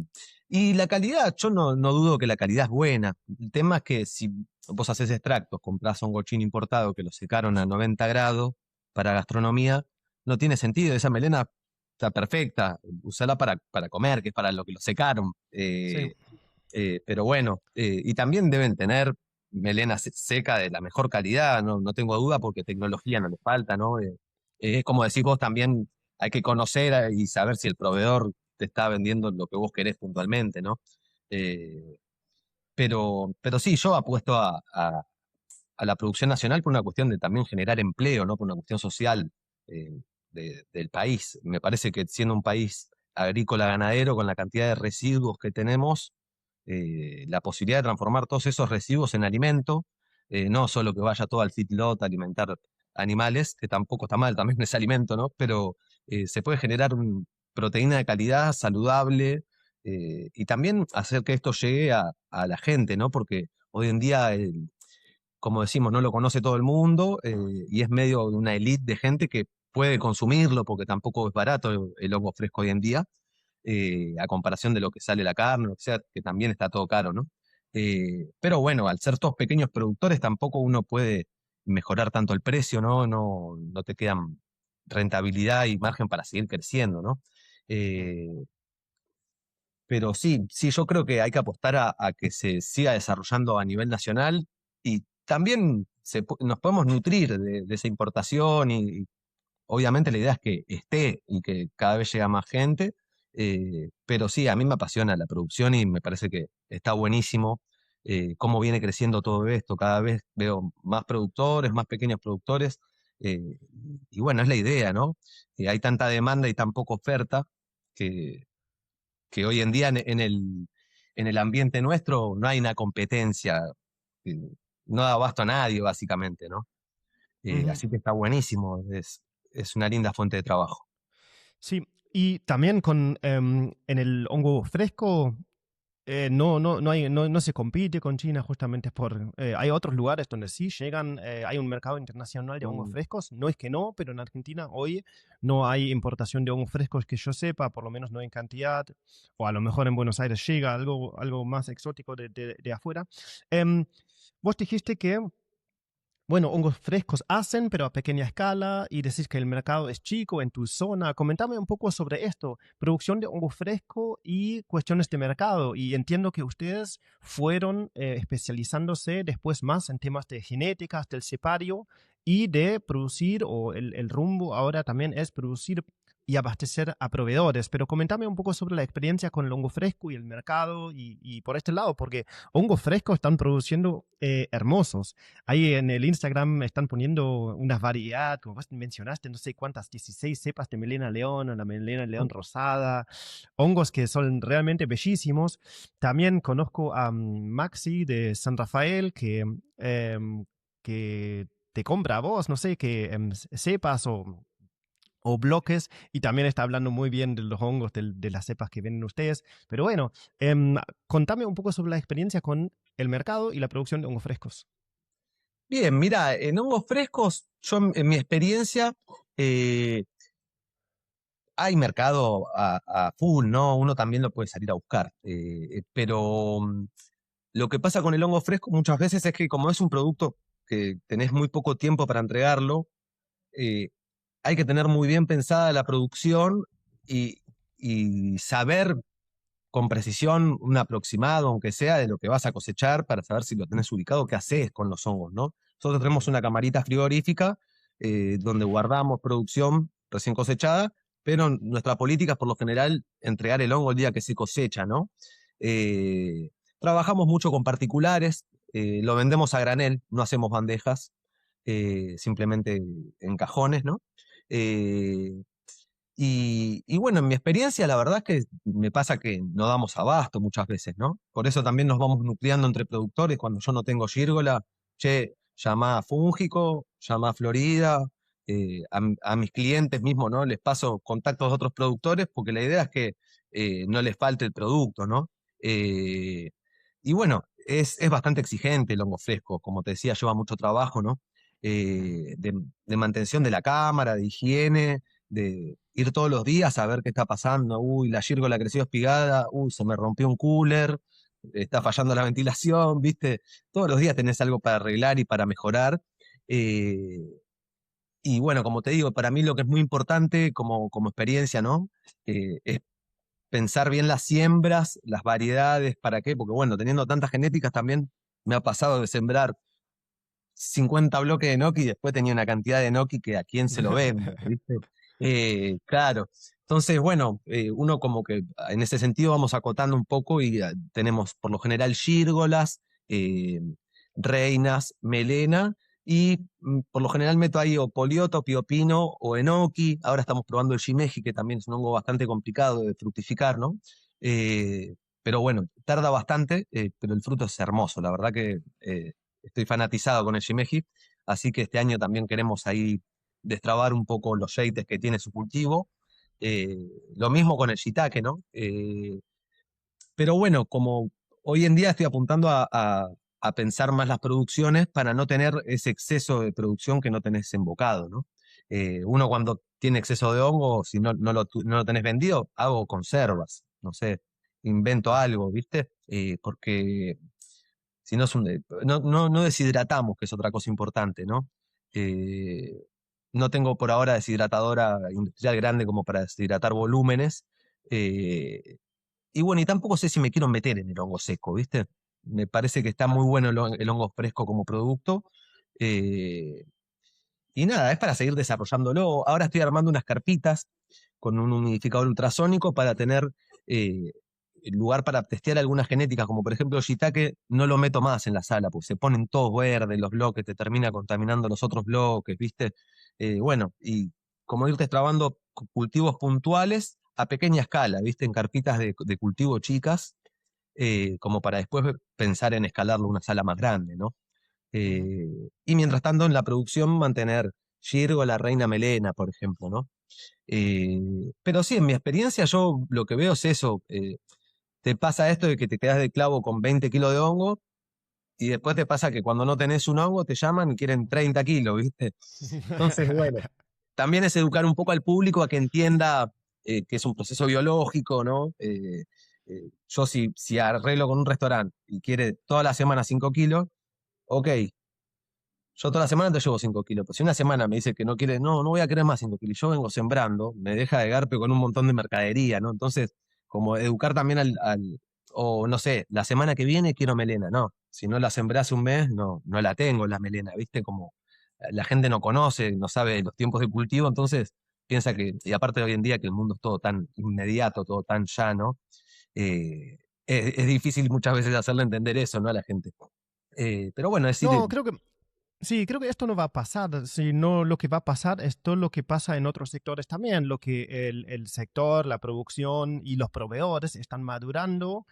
y la calidad, yo no dudo que la calidad es buena. El tema es que si vos haces extractos, comprás hongo chino importado que lo secaron a 90 grados para gastronomía, no tiene sentido. Esa melena está perfecta, usala para comer, que es para lo que lo secaron. Sí. Pero bueno, y también deben tener melena seca de la mejor calidad, no tengo duda, porque tecnología no les falta, ¿no? Es como decís vos también, hay que conocer y saber si el proveedor te está vendiendo lo que vos querés puntualmente, ¿no? Eh, pero sí, yo apuesto a la producción nacional por una cuestión de también generar empleo, ¿no? Por una cuestión social del país. Me parece que siendo un país agrícola ganadero, con la cantidad de residuos que tenemos, la posibilidad de transformar todos esos residuos en alimento, no solo que vaya todo al feedlot a alimentar animales, que tampoco está mal, también es alimento, ¿no? Pero se puede generar proteína de calidad, saludable, y también hacer que esto llegue a la gente, ¿no? Porque hoy en día, como decimos, no lo conoce todo el mundo, y es medio de una élite de gente que puede consumirlo, porque tampoco es barato el hongo fresco hoy en día, a comparación de lo que sale la carne, o sea, que también está todo caro, ¿no? Pero bueno, al ser todos pequeños productores, tampoco uno puede mejorar tanto el precio, ¿no? No te quedan rentabilidad y margen para seguir creciendo, ¿no? Eh, pero sí, sí, yo creo que hay que apostar a que se siga desarrollando a nivel nacional, y también nos podemos nutrir de esa importación, y obviamente la idea es que esté y que cada vez llega más gente, pero sí, a mí me apasiona la producción y me parece que está buenísimo cómo viene creciendo todo esto. Cada vez veo más productores, más pequeños productores, eh, y bueno, es la idea, ¿no? Hay tanta demanda y tan poca oferta que, que hoy en día en el ambiente nuestro no hay una competencia, eh, no da abasto a nadie, básicamente, ¿no? Ujú. Así que está buenísimo, es una linda fuente de trabajo. Sí, y también en el hongo fresco, no se compite con China justamente hay otros lugares donde sí llegan, hay un mercado internacional de hongos Mm. frescos, no es que no, pero en Argentina hoy no hay importación de hongos frescos que yo sepa, por lo menos no en cantidad, o a lo mejor en Buenos Aires llega algo más exótico de afuera. Em, Vos dijiste que bueno, hongos frescos hacen, pero a pequeña escala, y decís que el mercado es chico en tu zona. Comentame un poco sobre esto, producción de hongo fresco y cuestiones de mercado. Y entiendo que ustedes fueron especializándose después más en temas de genéticas, del cepario y de producir, o el rumbo ahora también es producir y abastecer a proveedores. Pero comentame un poco sobre la experiencia con el hongo fresco y el mercado y por este lado, porque hongos frescos están produciendo hermosos. Ahí en el Instagram están poniendo una variedad, como vos mencionaste, no sé cuántas, 16 cepas de melena león o la melena león rosada, hongos que son realmente bellísimos. También conozco a Maxi de San Rafael que te compra a vos, no sé, que cepas o bloques, y también está hablando muy bien de los hongos, de las cepas que venden ustedes. Pero bueno, contame un poco sobre la experiencia con el mercado y la producción de hongos frescos. Bien, mira, en hongos frescos, yo en mi experiencia, eh, hay mercado a full, ¿no? Uno también lo puede salir a buscar. Pero lo que pasa con el hongo fresco muchas veces es que como es un producto que tenés muy poco tiempo para entregarlo, eh, hay que tener muy bien pensada la producción y, y saber con precisión un aproximado, aunque sea, de lo que vas a cosechar para saber si lo tenés ubicado, qué haces con los hongos, ¿no? Nosotros tenemos una camarita frigorífica donde guardamos producción recién cosechada, pero nuestra política es por lo general entregar el hongo el día que se cosecha, ¿no? Eh, Trabajamos mucho con particulares, lo vendemos a granel, no hacemos bandejas, simplemente en cajones, ¿no? Eh, y bueno, en mi experiencia, la verdad es que me pasa que no damos abasto muchas veces, ¿no? Por eso también nos vamos nucleando entre productores. Cuando yo no tengo gírgola, che, llama a Fúngico, llama a Florida, a mis clientes mismos, ¿no? Les paso contactos de otros productores porque la idea es que no les falte el producto, ¿no? Eh, y bueno, es bastante exigente el hongo fresco, como te decía, lleva mucho trabajo, ¿no? De mantención de la cámara, de higiene, de ir todos los días a ver qué está pasando. Uy, la gírgola creció espigada, uy, se me rompió un cooler, está fallando la ventilación, ¿viste? Todos los días tenés algo para arreglar y para mejorar. Eh, y bueno, como te digo, para mí lo que es muy importante como experiencia, ¿no? Es pensar bien las siembras, las variedades, ¿para qué? Porque bueno, teniendo tantas genéticas también me ha pasado de sembrar 50 bloques de gnocchi y después tenía una cantidad de gnocchi que a quién se lo vende, ¿viste? Claro. Entonces, bueno, uno como que en ese sentido vamos acotando un poco y tenemos por lo general gírgolas, eh, reinas, melena y por lo general meto ahí o polioto, piopino o enoki. Ahora estamos probando el shimeji, que también es un hongo bastante complicado de fructificar, ¿no? Pero bueno, tarda bastante, pero el fruto es hermoso. La verdad que estoy fanatizado con el shimeji, así que este año también queremos ahí destrabar un poco los yates que tiene su cultivo. Eh, lo mismo con el shiitake, ¿no? Pero bueno, como hoy en día estoy apuntando a pensar más las producciones para no tener ese exceso de producción que no tenés embocado, ¿no? Uno cuando tiene exceso de hongo, si no lo tenés vendido, hago conservas, no sé, invento algo, ¿viste? Porque si no, no deshidratamos, que es otra cosa importante, ¿no? Eh, no tengo por ahora deshidratadora industrial grande como para deshidratar volúmenes. eh, y bueno, y tampoco sé si me quiero meter en el hongo seco, ¿viste? Me parece que está muy bueno el hongo fresco como producto. eh, y nada, es para seguir desarrollándolo. Ahora estoy armando unas carpitas con un humidificador ultrasónico para tener eh, lugar para testear algunas genéticas, como por ejemplo shiitake, no lo meto más en la sala, porque se ponen todos verdes los bloques, te termina contaminando los otros bloques, ¿viste? Bueno, y como ir destrabando cultivos puntuales a pequeña escala, ¿viste? En carpitas de cultivo chicas, como para después pensar en escalarlo a una sala más grande, ¿no? Ujú. Y mientras tanto en la producción mantener Girgo, la reina melena, por ejemplo, ¿no? Pero sí, en mi experiencia yo lo que veo es eso. te pasa esto de que te quedas de clavo con 20 kilos de hongo y después te pasa que cuando no tenés un hongo te llaman y quieren 30 kilos, ¿viste? Entonces, bueno, también es educar un poco al público a que entienda que es un proceso biológico, ¿no? Yo si arreglo con un restaurante y quiere toda la semana 5 kilos, ok, yo toda la semana te llevo 5 kilos, pero si una semana me dice que no quiere, no voy a querer más 5 kilos, yo vengo sembrando, me deja de garpe con un montón de mercadería, ¿no? Entonces, como educar también o no sé, la semana que viene quiero melena, no, si no la sembré hace un mes, no la tengo la melena, ¿viste? Como la gente no conoce, no sabe los tiempos de cultivo, entonces piensa que, y aparte hoy en día que el mundo es todo tan inmediato, todo tan llano, eh, es difícil muchas veces hacerle entender eso, ¿no? A la gente. Pero bueno, es decir, No, creo que sí, creo que esto no va a pasar, sino lo que va a pasar es todo lo que pasa en otros sectores también, lo que el sector, la producción y los proveedores están madurando.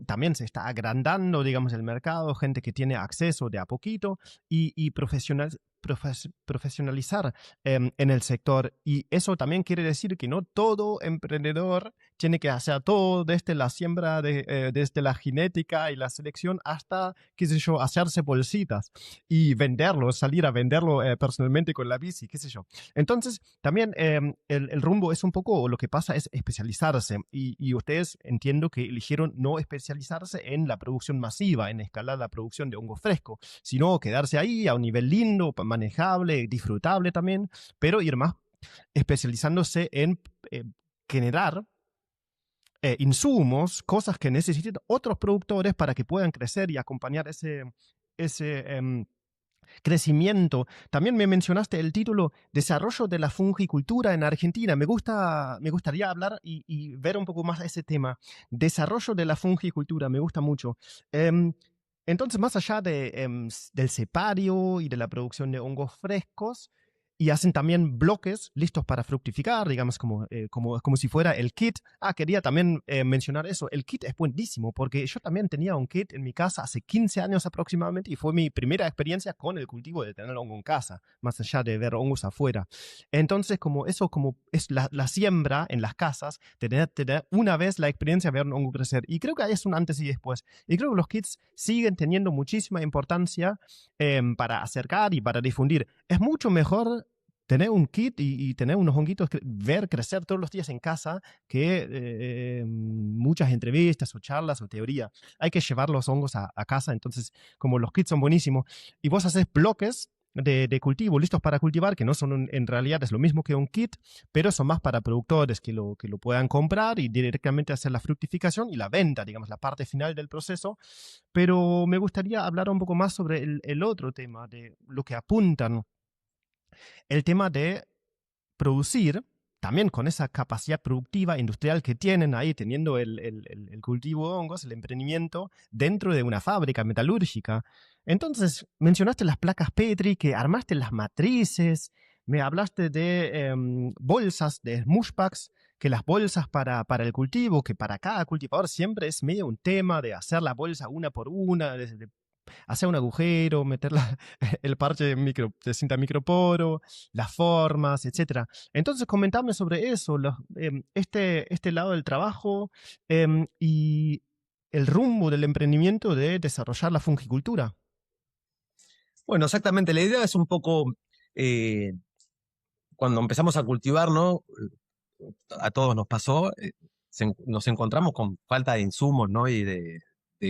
También se está agrandando, digamos, el mercado, gente que tiene acceso de a poquito y profesionalizar en el sector. Y eso también quiere decir que no todo emprendedor tiene que hacer todo desde la siembra, desde la genética y la selección hasta, qué sé yo, hacerse bolsitas y venderlo, salir a venderlo personalmente con la bici, qué sé yo. Entonces, también el rumbo es un poco, lo que pasa es especializarse y ustedes entiendo que eligieron no especializarse en la producción masiva, en escalar la producción de hongo fresco, sino quedarse ahí a un nivel lindo, manejable, disfrutable también, pero ir más especializándose en generar insumos, cosas que necesiten otros productores para que puedan crecer y acompañar ese crecimiento. También me mencionaste el título Desarrollo de la fungicultura en Argentina. Me gustaría hablar y ver un poco más ese tema. Desarrollo de la fungicultura, me gusta mucho. Em, entonces, más allá del cepario y de la producción de hongos frescos, y hacen también bloques listos para fructificar, digamos, como si fuera el kit. Ah, quería también mencionar eso. El kit es buenísimo porque yo también tenía un kit en mi casa hace 15 años aproximadamente y fue mi primera experiencia con el cultivo de tener hongo en casa, más allá de ver hongos afuera. Entonces, como eso, como es la siembra en las casas, tener una vez la experiencia de ver un hongo crecer. Y creo que hay es un antes y después. Y creo que los kits siguen teniendo muchísima importancia para acercar y para difundir. Es mucho mejor tener un kit y tener unos honguitos, ver crecer todos los días en casa, que muchas entrevistas o charlas o teoría. Hay que llevar los hongos a casa, entonces como los kits son buenísimos, y vos haces bloques de cultivo listos para cultivar, que no son en realidad es lo mismo que un kit, pero son más para productores que lo puedan comprar y directamente hacer la fructificación y la venta, digamos, la parte final del proceso. Pero me gustaría hablar un poco más sobre el otro tema, de lo que apuntan el tema de producir, también con esa capacidad productiva industrial que tienen ahí, teniendo el cultivo de hongos, el emprendimiento, dentro de una fábrica metalúrgica. Entonces, mencionaste las placas Petri, que armaste las matrices, me hablaste de bolsas, de smush packs, que las bolsas para el cultivo, que para cada cultivador siempre es medio un tema de hacer la bolsa una por una, de hacer un agujero, meter el parche de cinta microporo, las formas, etcétera. Entonces, comentame sobre eso, este lado del trabajo y el rumbo del emprendimiento de desarrollar la fungicultura. bueno, exactamente, la idea es un poco, eh, cuando empezamos a cultivar, ¿no? A todos nos pasó, nos encontramos con falta de insumos, ¿no? Y de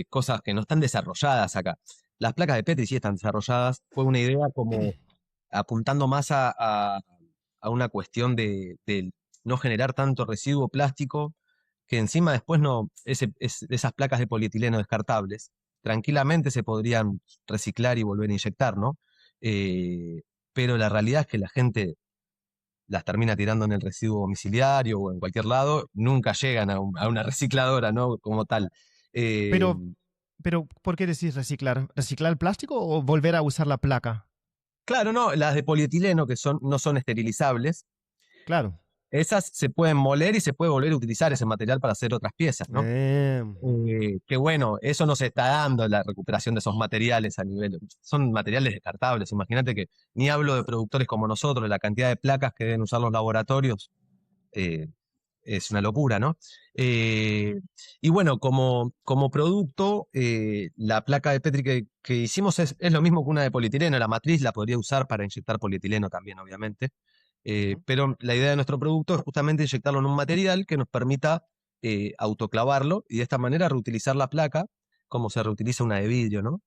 cosas que no están desarrolladas acá. Las placas de Petri sí están desarrolladas. Fue una idea como apuntando más a una cuestión de no generar tanto residuo plástico, que encima después no, esas placas de polietileno descartables, tranquilamente se podrían reciclar y volver a inyectar, ¿no? Pero la realidad es que la gente las termina tirando en el residuo domiciliario o en cualquier lado, nunca llegan a una recicladora, ¿no? Como tal. Eh, Pero, pero, ¿por qué decís reciclar? ¿Reciclar el plástico o volver a usar la placa? claro, no, las de polietileno que no son esterilizables, Claro. esas se pueden moler y se puede volver a utilizar ese material para hacer otras piezas, ¿no? Eh, Que bueno, eso no se está dando la recuperación de esos materiales a nivel. Son materiales descartables. Imagínate que ni hablo de productores como nosotros, la cantidad de placas que deben usar los laboratorios. eh, es una locura, ¿no? Y bueno, como producto, la placa de Petri que hicimos es lo mismo que una de polietileno. La matriz la podría usar para inyectar polietileno también, obviamente. Ujú. Pero la idea de nuestro producto es justamente inyectarlo en un material que nos permita autoclavarlo y de esta manera reutilizar la placa como se reutiliza una de vidrio, ¿no?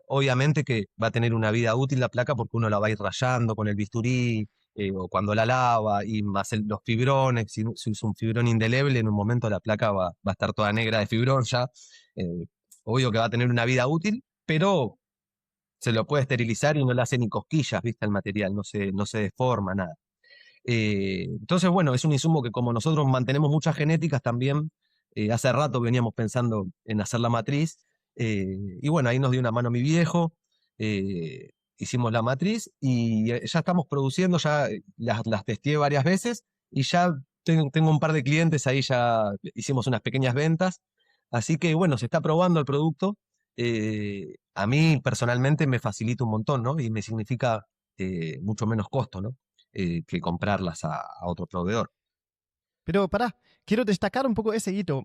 Obviamente que va a tener una vida útil la placa porque uno la va a ir rayando con el bisturí o cuando la lava y más los fibrones, si usa un fibrón indeleble, en un momento la placa va a estar toda negra de fibrón ya. eh, Obvio que va a tener una vida útil, pero se lo puede esterilizar y no le hace ni cosquillas, ¿viste? El material, no se deforma, nada. Entonces, bueno, es un insumo que como nosotros mantenemos muchas genéticas también, hace rato veníamos pensando en hacer la matriz, y bueno, ahí nos dio una mano mi viejo, hicimos la matriz y ya estamos produciendo, ya las testé varias veces y ya tengo un par de clientes, ahí ya hicimos unas pequeñas ventas, así que bueno, se está probando el producto. A mí personalmente me facilita un montón, ¿no? Y me significa mucho menos costo, ¿no? Que comprarlas a otro proveedor. Pero pará, quiero destacar un poco ese hito.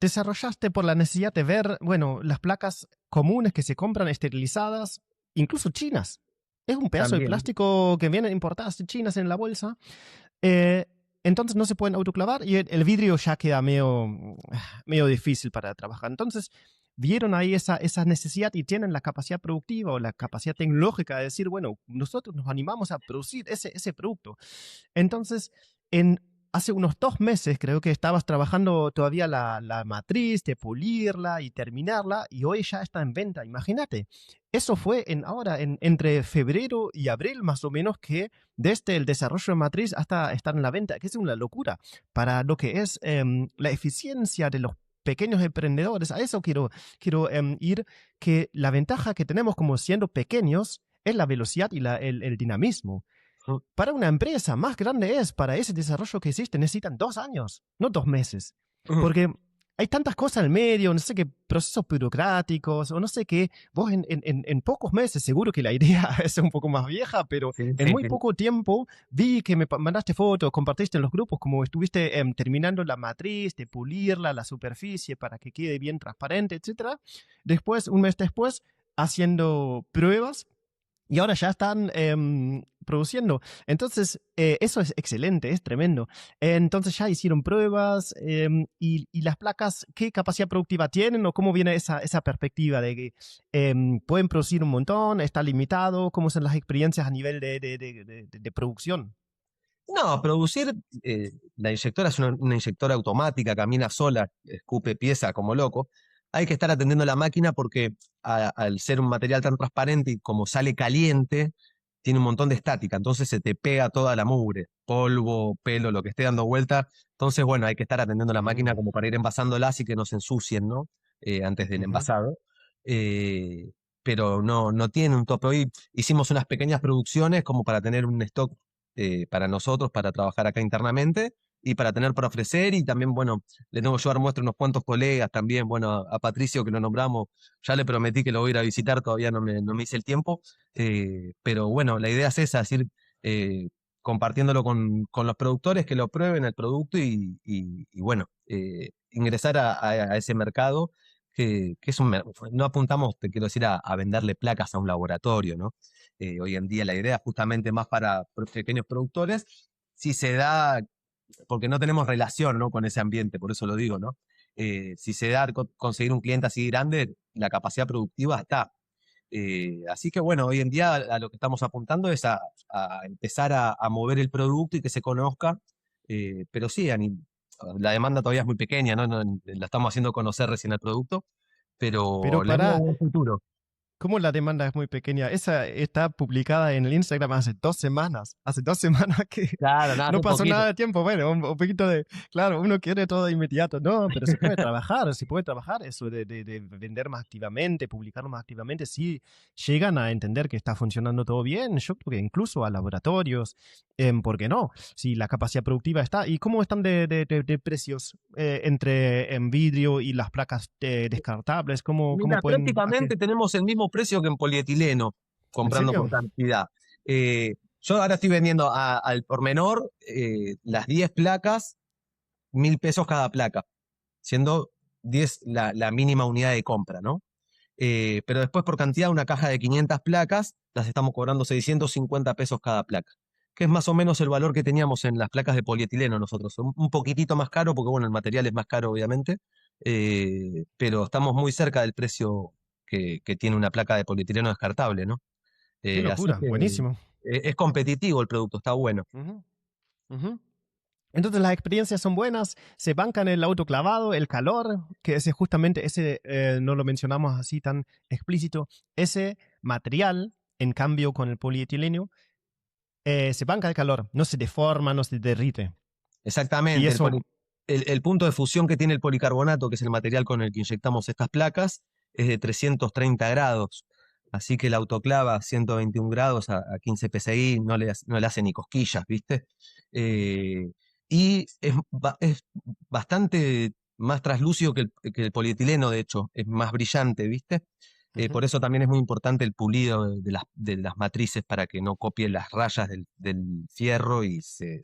Desarrollaste por la necesidad de ver, bueno, las placas comunes que se compran esterilizadas, incluso chinas. Es un pedazo de También. plástico que vienen importadas de chinas en la bolsa. Eh, entonces no se pueden autoclavar y el vidrio ya queda medio difícil para trabajar. Entonces vieron ahí esa necesidad y tienen la capacidad productiva o la capacidad tecnológica de decir, bueno, nosotros nos animamos a producir ese producto. Entonces, hace unos 2 meses creo que estabas trabajando todavía la matriz, de pulirla y terminarla, y hoy ya está en venta. Imagínate, eso fue entre febrero y abril más o menos, que desde el desarrollo de matriz hasta estar en la venta, que es una locura para lo que es la eficiencia de los pequeños emprendedores. A eso quiero ir, que la ventaja que tenemos como siendo pequeños es la velocidad y el dinamismo. Ujú, Para una empresa más grande para ese desarrollo que existe, necesitan 2 años, no 2 meses. ujú. Porque hay tantas cosas en el medio, no sé qué, procesos burocráticos, o no sé qué. Vos en pocos meses, seguro que la idea es un poco más vieja, pero Sí, en sí, muy sí. poco tiempo vi que me mandaste fotos, compartiste en los grupos, como estuviste terminando la matriz, de pulirla, la superficie para que quede bien transparente, etcétera. Después, un mes después, haciendo pruebas y ahora ya están produciendo. Entonces, eso es excelente, es tremendo. Entonces ya hicieron pruebas y las placas, ¿qué capacidad productiva tienen o cómo viene esa perspectiva de que pueden producir un montón, está limitado? ¿Cómo son las experiencias a nivel de producción? No, producir, la inyectora es una inyectora automática, camina sola, escupe pieza como loco. Hay que estar atendiendo la máquina porque al ser un material tan transparente y como sale caliente, tiene un montón de estática, entonces se te pega toda la mugre, polvo, pelo, lo que esté dando vuelta. Entonces, bueno, hay que estar atendiendo la máquina Mm, como para ir envasándolas y que no se ensucien, ¿no? Antes del ujú. envasado. Eh, pero no tiene un tope. Hoy hicimos unas pequeñas producciones como para tener un stock para nosotros, para trabajar acá internamente y para tener para ofrecer. Y también, bueno, le tengo que llevar muestra a unos cuantos colegas también. Bueno, a Patricio, que lo nombramos, ya le prometí que lo voy a ir a visitar, todavía no me hice el tiempo. Pero bueno, la idea es esa, es ir compartiéndolo con los productores, que lo prueben el producto y bueno, ingresar a ese mercado. Que es no apuntamos, te quiero decir, a venderle placas a un laboratorio, ¿no? Hoy en día la idea justamente más para pequeños productores, si se da, porque no tenemos relación, ¿no? Con ese ambiente, por eso lo digo, ¿no? Si se da conseguir un cliente así grande, la capacidad productiva está. Así que bueno, hoy en día a lo que estamos apuntando es a empezar a mover el producto y que se conozca, pero sí, la demanda todavía es muy pequeña, ¿no? La estamos haciendo conocer recién el producto, Pero pero le veo para, un buen futuro. ¿cómo la demanda es muy pequeña? Esa está publicada en el Instagram hace 2 semanas. Hace 2 semanas que Claro, nada, no hace pasó poquito. nada de tiempo. Bueno, un poquito de... Claro, uno quiere todo de inmediato. No, pero se puede trabajar eso de vender más activamente, publicar más activamente. Si llegan a entender que está funcionando todo bien, yo creo que incluso a laboratorios, ¿por qué no? Si la capacidad productiva está. ¿Y cómo están de precios entre en vidrio y las placas descartables? ¿Cómo Mira, pueden...? ¿A qué? prácticamente tenemos el mismo precio que en polietileno, ¿En comprando por serio? cantidad. Yo ahora estoy vendiendo al por menor las 10 placas, 1.000 pesos cada placa, siendo 10 la mínima unidad de compra, ¿no? Pero después por cantidad, una caja de 500 placas, las estamos cobrando 650 pesos cada placa, que es más o menos el valor que teníamos en las placas de polietileno nosotros. Un poquitito más caro, porque bueno, el material es más caro, obviamente, pero estamos muy cerca del precio que tiene una placa de polietileno descartable, ¿no? Qué Así locura, que buenísimo. es competitivo el producto, está bueno. Ujú, ujú. Entonces las experiencias son buenas, se bancan el autoclavado, el calor, que ese justamente, ese no lo mencionamos así tan explícito, ese material, en cambio con el polietileno, se banca el calor, no se deforma, no se derrite. Y Exactamente, eso, el punto de fusión que tiene el policarbonato, que es el material con el que inyectamos estas placas, es de 330 grados. Así que el autoclava a 121 grados a 15 psi no le hace ni cosquillas, ¿viste? Eh, y es bastante más traslúcido que el polietileno, de hecho, es más brillante, ¿viste? ujú, Por eso también es muy importante el pulido de las matrices para que no copie las rayas del fierro y se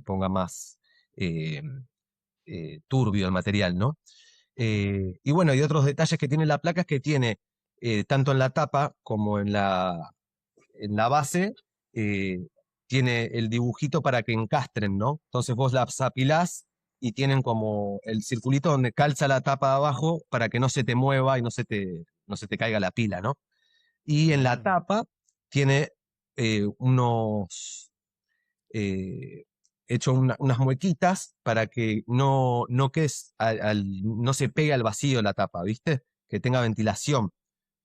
ponga más eh, turbio el material, ¿no? Y bueno, y otros detalles que tiene la placa es que tiene, tanto en la tapa como en la base, eh, tiene el dibujito para que encastren, ¿no? Entonces vos las apilás y tienen como el circulito donde calza la tapa de abajo para que no se te mueva y no se te caiga la pila, ¿no? Y en la mm, tapa tiene unos eh, hecho unas muequitas para que no quedes no se pegue al vacío la tapa, ¿viste? Que tenga ventilación.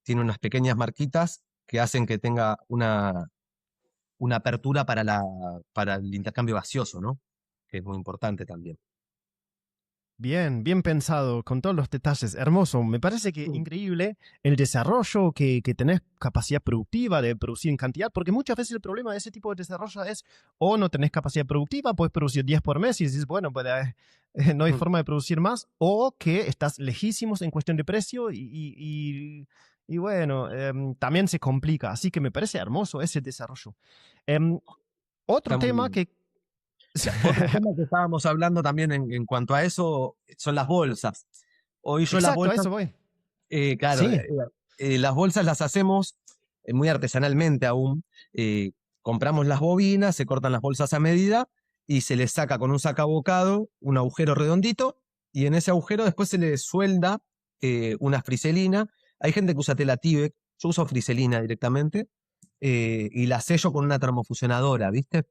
Tiene unas pequeñas marquitas que hacen que tenga una apertura para el intercambio gaseoso, ¿no? Que es muy importante también. bien, bien pensado, con todos los detalles, hermoso. Me parece que Mm. increíble el desarrollo, que tenés capacidad productiva de producir en cantidad, porque muchas veces el problema de ese tipo de desarrollo es o no tenés capacidad productiva, puedes producir 10 por mes y dices, bueno, pues no hay Mm. forma de producir más, o que estás lejísimos en cuestión de precio y bueno, también se complica. Así que me parece hermoso ese desarrollo. Em, otro Está muy tema bien. que... Otro tema que estábamos hablando también en cuanto a eso son las bolsas. Hoy yo las Exacto, a bolsas, eso voy. claro, Sí. las bolsas las hacemos muy artesanalmente aún. Compramos las bobinas, se cortan las bolsas a medida y se les saca con un sacabocado un agujero redondito y en ese agujero después se le suelda una friselina. Hay gente que usa tela Tíbet, yo uso friselina directamente y la sello con una termofusionadora, ¿viste?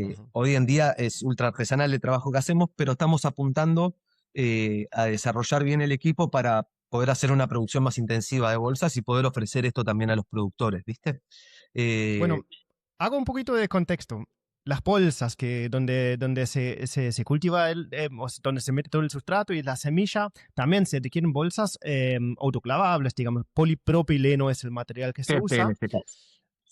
Ujú. Hoy en día es ultra artesanal el trabajo que hacemos, pero estamos apuntando a desarrollar bien el equipo para poder hacer una producción más intensiva de bolsas y poder ofrecer esto también a los productores, ¿viste? Eh, Bueno, hago un poquito de contexto. Las bolsas donde se cultiva, donde se mete todo el sustrato y la semilla, también se requieren bolsas autoclavables, digamos. Polipropileno es el material que se usa. TPNFK.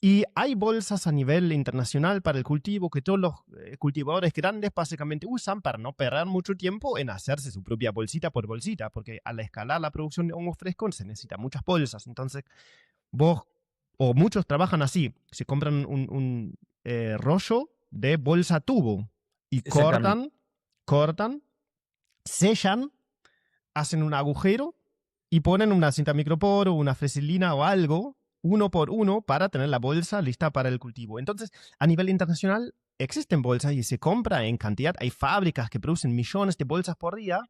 Y hay bolsas a nivel internacional para el cultivo que todos los cultivadores grandes básicamente usan para no perder mucho tiempo en hacerse su propia bolsita por bolsita, porque al escalar la producción de hongos frescos se necesitan muchas bolsas. Entonces, vos o muchos trabajan así, se compran un rollo de bolsa tubo y Exactamente. cortan, sellan, hacen un agujero y ponen una cinta microporo, una fresilina o algo, uno por uno, para tener la bolsa lista para el cultivo. Entonces, a nivel internacional, existen bolsas y se compra en cantidad. Hay fábricas que producen millones de bolsas por día,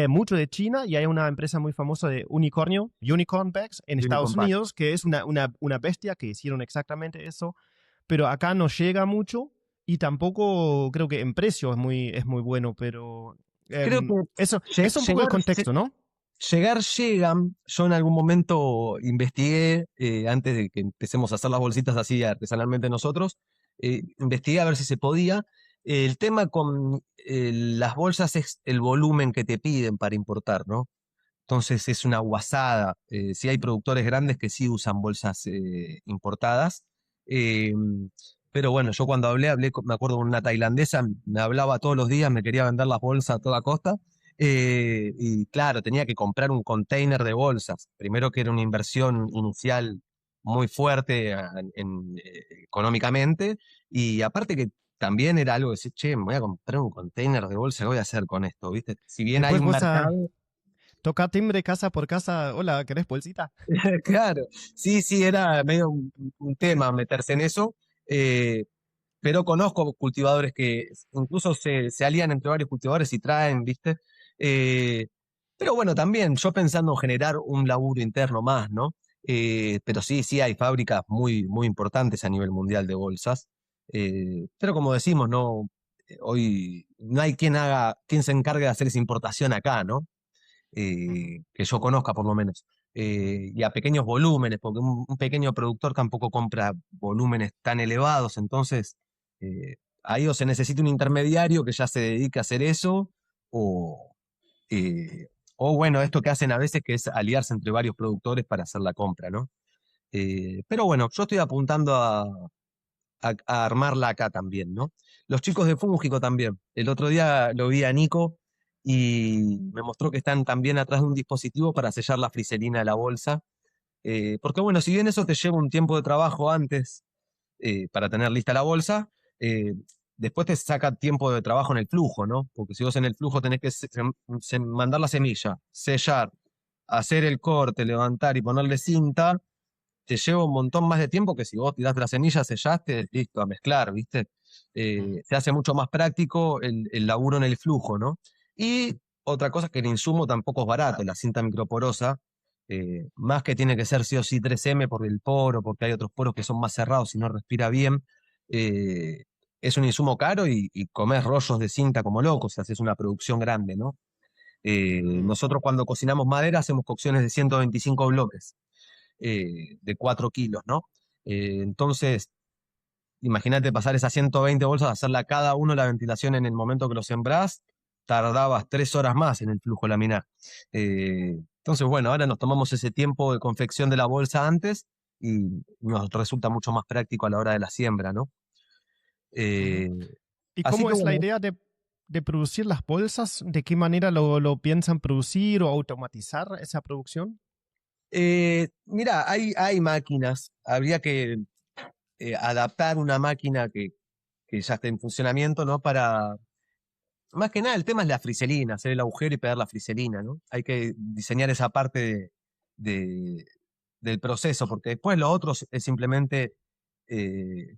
mucho de China, y hay una empresa muy famosa de unicornio, Unicorn Bags, en Estados Unicorn Pack. Unidos, que es una bestia que hicieron exactamente eso, pero acá no llega mucho y tampoco creo que en precio es muy bueno, pero Creo que eso es un poco el llegar, contexto, ¿no? llegan. Yo en algún momento investigué, antes de que empecemos a hacer las bolsitas así artesanalmente nosotros, investigué a ver si se podía. El tema con las bolsas es el volumen que te piden para importar, ¿no? Entonces es una guasada. Sí hay productores grandes que sí usan bolsas importadas. eh, pero bueno, yo cuando me acuerdo con una tailandesa, me hablaba todos los días, me quería vender las bolsas a toda costa. Y claro, tenía que comprar un container de bolsas. Primero que era una inversión inicial muy fuerte económicamente, y aparte que también era algo de decir, che, me voy a comprar un container de bolsa, ¿qué voy a hacer con esto? ¿Viste? Si bien hay Después un vos mercado. toca timbre casa por casa. Hola, ¿querés bolsita? Claro, sí, sí, era medio un tema meterse en eso, eh, pero conozco cultivadores que incluso se alían entre varios cultivadores y traen, ¿viste? Eh, pero bueno, también yo pensando en generar un laburo interno más, ¿no? Pero sí, sí hay fábricas muy, muy importantes a nivel mundial de bolsas, pero como decimos, no, hoy no hay quien se encargue de hacer esa importación acá, ¿no? Ujú. Que yo conozca por lo menos, y a pequeños volúmenes, porque un pequeño productor tampoco compra volúmenes tan elevados, entonces ahí o se necesita un intermediario que ya se dedique a hacer eso, o, eh, o bueno, esto que hacen a veces que es aliarse entre varios productores para hacer la compra, ¿no? Pero bueno, yo estoy apuntando a armarla acá también, ¿no? Los chicos de Fúngico también. El otro día lo vi a Nico y me mostró que están también atrás de un dispositivo para sellar la friselina de la bolsa. Porque bueno, si bien eso te lleva un tiempo de trabajo antes para tener lista la bolsa, eh, después te saca tiempo de trabajo en el flujo, ¿no? Porque si vos en el flujo tenés que mandar la semilla, sellar, hacer el corte, levantar y ponerle cinta, te lleva un montón más de tiempo que si vos tiraste la semilla, sellaste, listo, a mezclar, ¿viste? Ujú. Se hace mucho más práctico el laburo en el flujo, ¿no? Y otra cosa es que el insumo tampoco es barato, la cinta microporosa, más que tiene que ser sí o sí 3M por el poro, porque hay otros poros que son más cerrados y no respira bien, eh, es un insumo caro y comés rollos de cinta como locos, si haces una producción grande, ¿no? Mm. Nosotros cuando cocinamos madera hacemos cocciones de 125 bloques de 4 kilos, ¿no? Entonces, imagínate pasar esas 120 bolsas, hacerla cada uno la ventilación en el momento que lo sembrás, tardabas 3 horas más en el flujo laminar. Entonces, bueno, ahora nos tomamos ese tiempo de confección de la bolsa antes y nos resulta mucho más práctico a la hora de la siembra, ¿no? Ujú. Eh, ¿Y así cómo que es la bueno, idea de producir las bolsas? ¿De qué manera lo piensan producir o automatizar esa producción? mira, hay máquinas, habría que adaptar una máquina que ya esté en funcionamiento, ¿no? Más que nada, el tema es la friselina, hacer el agujero y pegar la friselina, ¿no? Hay que diseñar esa parte de- del proceso, porque después lo otro es simplemente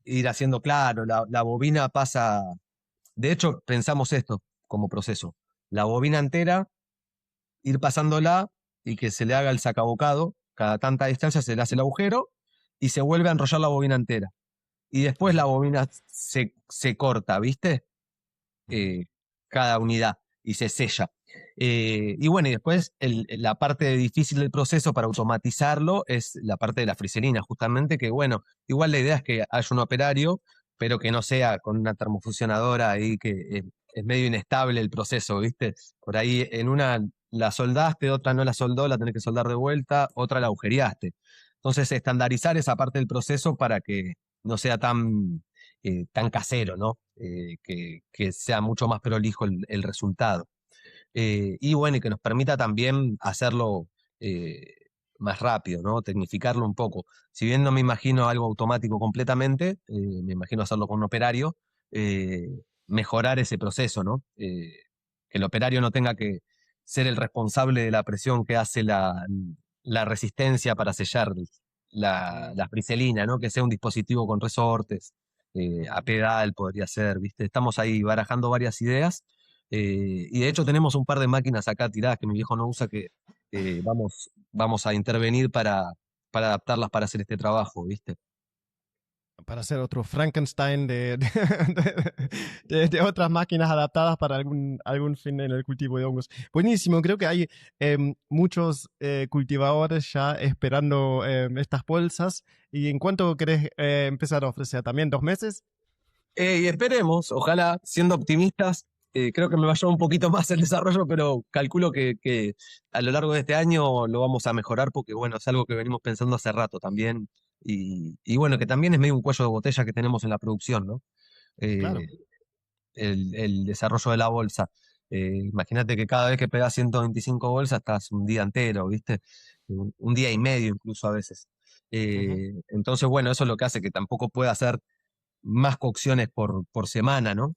ir haciendo claro, la bobina pasa, de hecho pensamos esto como proceso, la bobina entera, ir pasándola y que se le haga el sacabocado, cada tanta distancia se le hace el agujero y se vuelve a enrollar la bobina entera. Y después la Ujú, bobina se corta, ¿viste? ujú, Cada unidad y se sella. Y bueno, y después la parte difícil del proceso para automatizarlo es la parte de la friselina, justamente, que bueno, igual la idea es que haya un operario, pero que no sea con una termofusionadora ahí, que es medio inestable el proceso, ¿viste? Por ahí en una la soldaste, otra no la soldó, la tenés que soldar de vuelta, otra la agujereaste. Entonces, estandarizar esa parte del proceso para que no sea tan casero, ¿no? Que sea mucho más prolijo el resultado. Y bueno, y que nos permita también hacerlo eh, más rápido, ¿no? Tecnificarlo un poco. Si bien no me imagino algo automático completamente, me imagino hacerlo con un operario, eh, mejorar ese proceso, ¿no? Que el operario no tenga que ser el responsable de la presión que hace la resistencia para sellar mm. la friselina, ¿no? Que sea un dispositivo con resortes, a pedal podría ser, ¿viste? Estamos ahí barajando varias ideas y de hecho tenemos un par de máquinas acá tiradas que mi viejo no usa que vamos a intervenir para adaptarlas para hacer este trabajo, ¿viste? Para hacer otro Frankenstein de otras máquinas adaptadas para algún fin en el cultivo de hongos. Buenísimo, creo que hay muchos cultivadores ya esperando estas bolsas. ¿Y en cuánto querés empezar a ofrecer? ¿También 2 meses? Y esperemos, ojalá, siendo optimistas, creo que me va a llevar un poquito más el desarrollo, pero calculo que a lo largo de este año lo vamos a mejorar porque, bueno, es algo que venimos pensando hace rato también. Y bueno, que también es medio un cuello de botella que tenemos en la producción, ¿no? Claro. Eh, el desarrollo de la bolsa. Imagínate que cada vez que pegas 125 bolsas estás un día entero, ¿viste? Un día y medio incluso a veces. Ujú. Entonces, bueno, eso es lo que hace que tampoco pueda hacer más cocciones por semana, ¿no?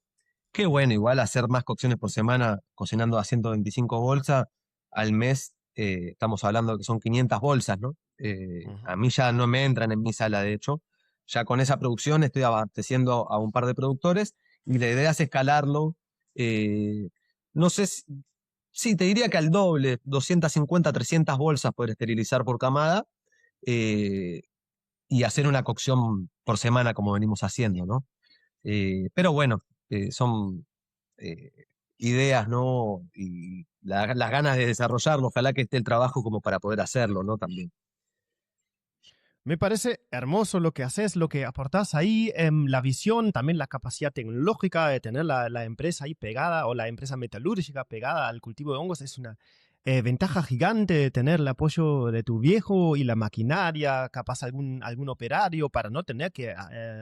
Qué bueno, igual hacer más cocciones por semana cocinando a 125 bolsas al mes, estamos hablando de que son 500 bolsas, ¿no? Ujú. A mí ya no me entran en mi sala, de hecho. Ya con esa producción estoy abasteciendo a un par de productores y la idea es escalarlo. No sé si, sí, te diría que al doble, 250, 300 bolsas poder esterilizar por camada, eh, y hacer una cocción por semana como venimos haciendo, ¿no? Pero bueno, son eh, ideas, ¿no? Y las ganas de desarrollarlo, ojalá que esté el trabajo como para poder hacerlo, ¿no? También. Me parece hermoso lo que haces, lo que aportás ahí, la visión, también la capacidad tecnológica de tener la empresa ahí pegada o la empresa metalúrgica pegada al cultivo de hongos es una ventaja gigante de tener el apoyo de tu viejo y la maquinaria, capaz algún operario para no tener que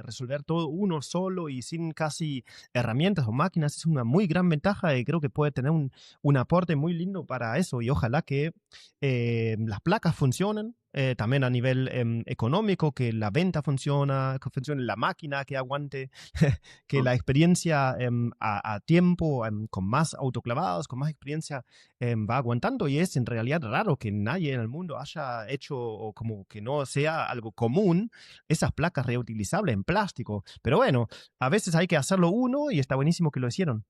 resolver todo uno solo y sin casi herramientas o máquinas. Es una muy gran ventaja y creo que puede tener un aporte muy lindo para eso y ojalá que las placas funcionen, también a nivel económico, que la venta funciona, que funcione la máquina, que aguante, que Mm. la experiencia a tiempo, con más autoclavados, con más experiencia, va aguantando. Y es en realidad raro que nadie en el mundo haya hecho, o como que no sea algo común, esas placas reutilizables en plástico. Pero bueno, a veces hay que hacerlo uno y está buenísimo que lo hicieron.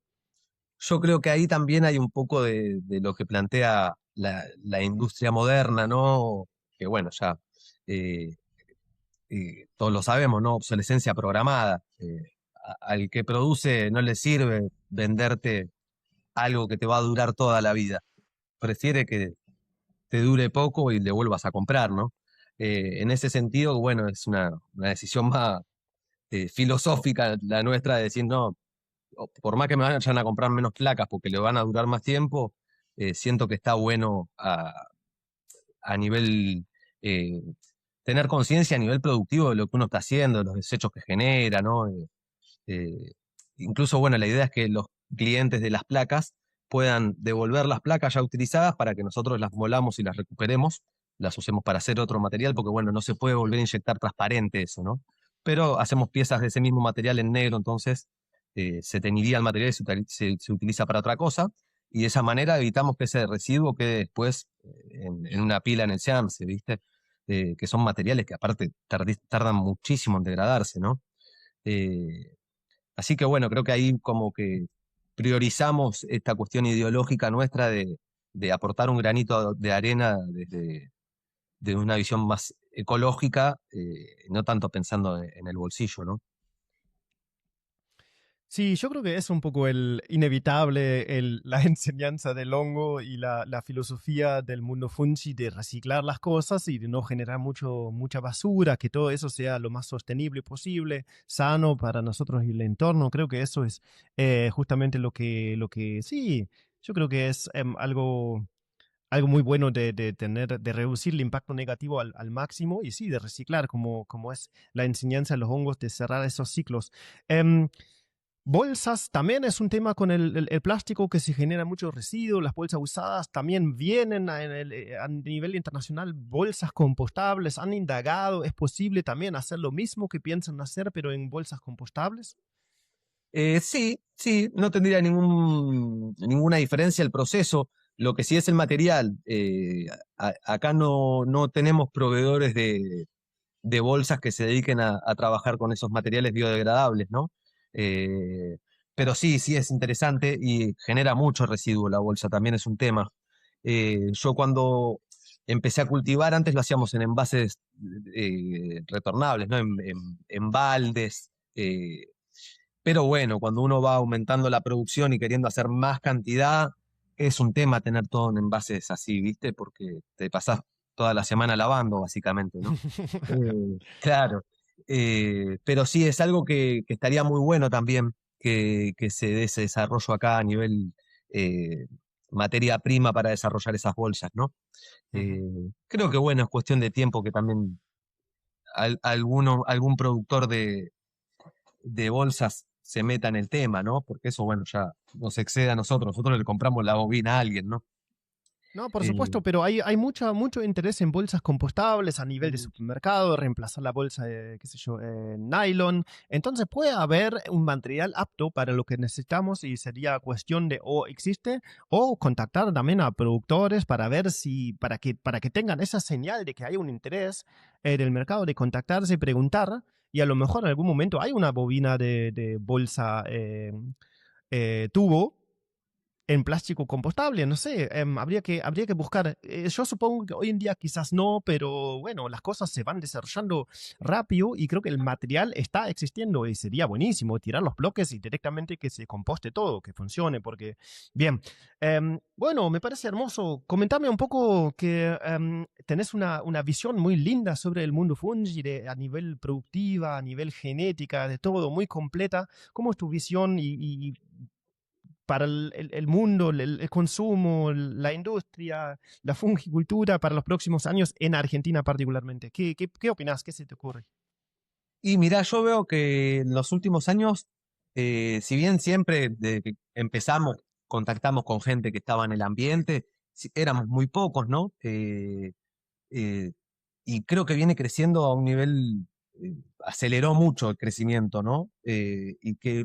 Yo creo que ahí también hay un poco de lo que plantea la industria moderna, ¿no? Que bueno, ya eh, todos lo sabemos, ¿no? Obsolescencia programada. Al que produce no le sirve venderte algo que te va a durar toda la vida. Prefiere que te dure poco y le vuelvas a comprar, ¿no? En ese sentido, bueno, es una decisión más filosófica la nuestra de decir, no, por más que me vayan a comprar menos placas porque le van a durar más tiempo, siento que está bueno a nivel, eh, tener conciencia a nivel productivo de lo que uno está haciendo, de los desechos que genera, ¿no? Eh, Incluso, bueno, la idea es que los clientes de las placas puedan devolver las placas ya utilizadas para que nosotros las molamos y las recuperemos, las usemos para hacer otro material, porque bueno, no se puede volver a inyectar transparente eso, ¿no? Pero hacemos piezas de ese mismo material en negro, entonces se teñiría el material y se utiliza para otra cosa, y de esa manera evitamos que ese residuo quede después en una pila en el SEAMSE, ¿viste? Que son materiales que aparte tardan muchísimo en degradarse, ¿no? Eh, Así que bueno, creo que ahí como que priorizamos esta cuestión ideológica nuestra de aportar un granito de arena de una visión más ecológica, no tanto pensando en el bolsillo, ¿no? Sí, yo creo que es un poco el inevitable, la enseñanza del hongo y la filosofía del mundo fungi de reciclar las cosas y de no generar mucha basura, que todo eso sea lo más sostenible posible, sano para nosotros y el entorno. Creo que eso es justamente lo que sí, yo creo que es algo muy bueno de tener, de reducir el impacto negativo al máximo y sí, de reciclar, como es la enseñanza de los hongos, de cerrar esos ciclos. Em, Bolsas también es un tema con el plástico que se genera mucho residuo. Las bolsas usadas también vienen a nivel internacional, bolsas compostables. ¿Han indagado? ¿Es posible también hacer lo mismo que piensan hacer, pero en bolsas compostables? Sí, sí, no tendría ninguna diferencia el proceso. Lo que sí es el material. Acá no tenemos proveedores de bolsas que se dediquen a trabajar con esos materiales biodegradables, ¿no? Eh, pero sí, sí es interesante y genera mucho residuo la bolsa, también es un tema. Yo cuando empecé a cultivar, antes lo hacíamos en envases retornables, ¿no? En baldes. Pero bueno, cuando uno va aumentando la producción y queriendo hacer más cantidad, es un tema tener todo en envases así, ¿viste? Porque te pasás toda la semana lavando, básicamente, ¿no? Claro. Pero sí, es algo que estaría muy bueno también que se dé ese desarrollo acá a nivel eh, materia prima para desarrollar esas bolsas, ¿no? Ujú. Creo que bueno, es cuestión de tiempo que también algún productor de bolsas se meta en el tema, ¿no? Porque eso, bueno, ya nos excede a nosotros le compramos la bobina a alguien, ¿no? No, por Eh, supuesto, pero hay mucho interés en bolsas compostables a nivel de mm, supermercado, reemplazar la bolsa de, qué sé yo, nylon. Entonces puede haber un material apto para lo que necesitamos y sería cuestión de o existe o contactar también a productores para ver si, para que tengan esa señal de que hay un interés del mercado de contactarse y preguntar. Y a lo mejor en algún momento hay una bobina de bolsa tubo en plástico compostable, no sé, habría que buscar. Yo supongo que hoy en día quizás no, pero bueno, las cosas se van desarrollando rápido y creo que el material está existiendo y sería buenísimo tirar los bloques y directamente que se composte todo, que funcione, porque, bien, bueno, me parece hermoso. Comentame un poco que tenés una visión muy linda sobre el mundo fungi a nivel productiva, a nivel genética, de todo, muy completa. ¿Cómo es tu visión y para el mundo, el consumo, la industria, la fungicultura para los próximos años en Argentina particularmente? ¿Qué opinas? ¿Qué se te ocurre? y mirá, yo veo que en los últimos años, si bien siempre desde que empezamos, contactamos con gente que estaba en el ambiente, éramos muy pocos, ¿no? Eh, y creo que viene creciendo a un nivel, aceleró mucho el crecimiento, ¿no? Y que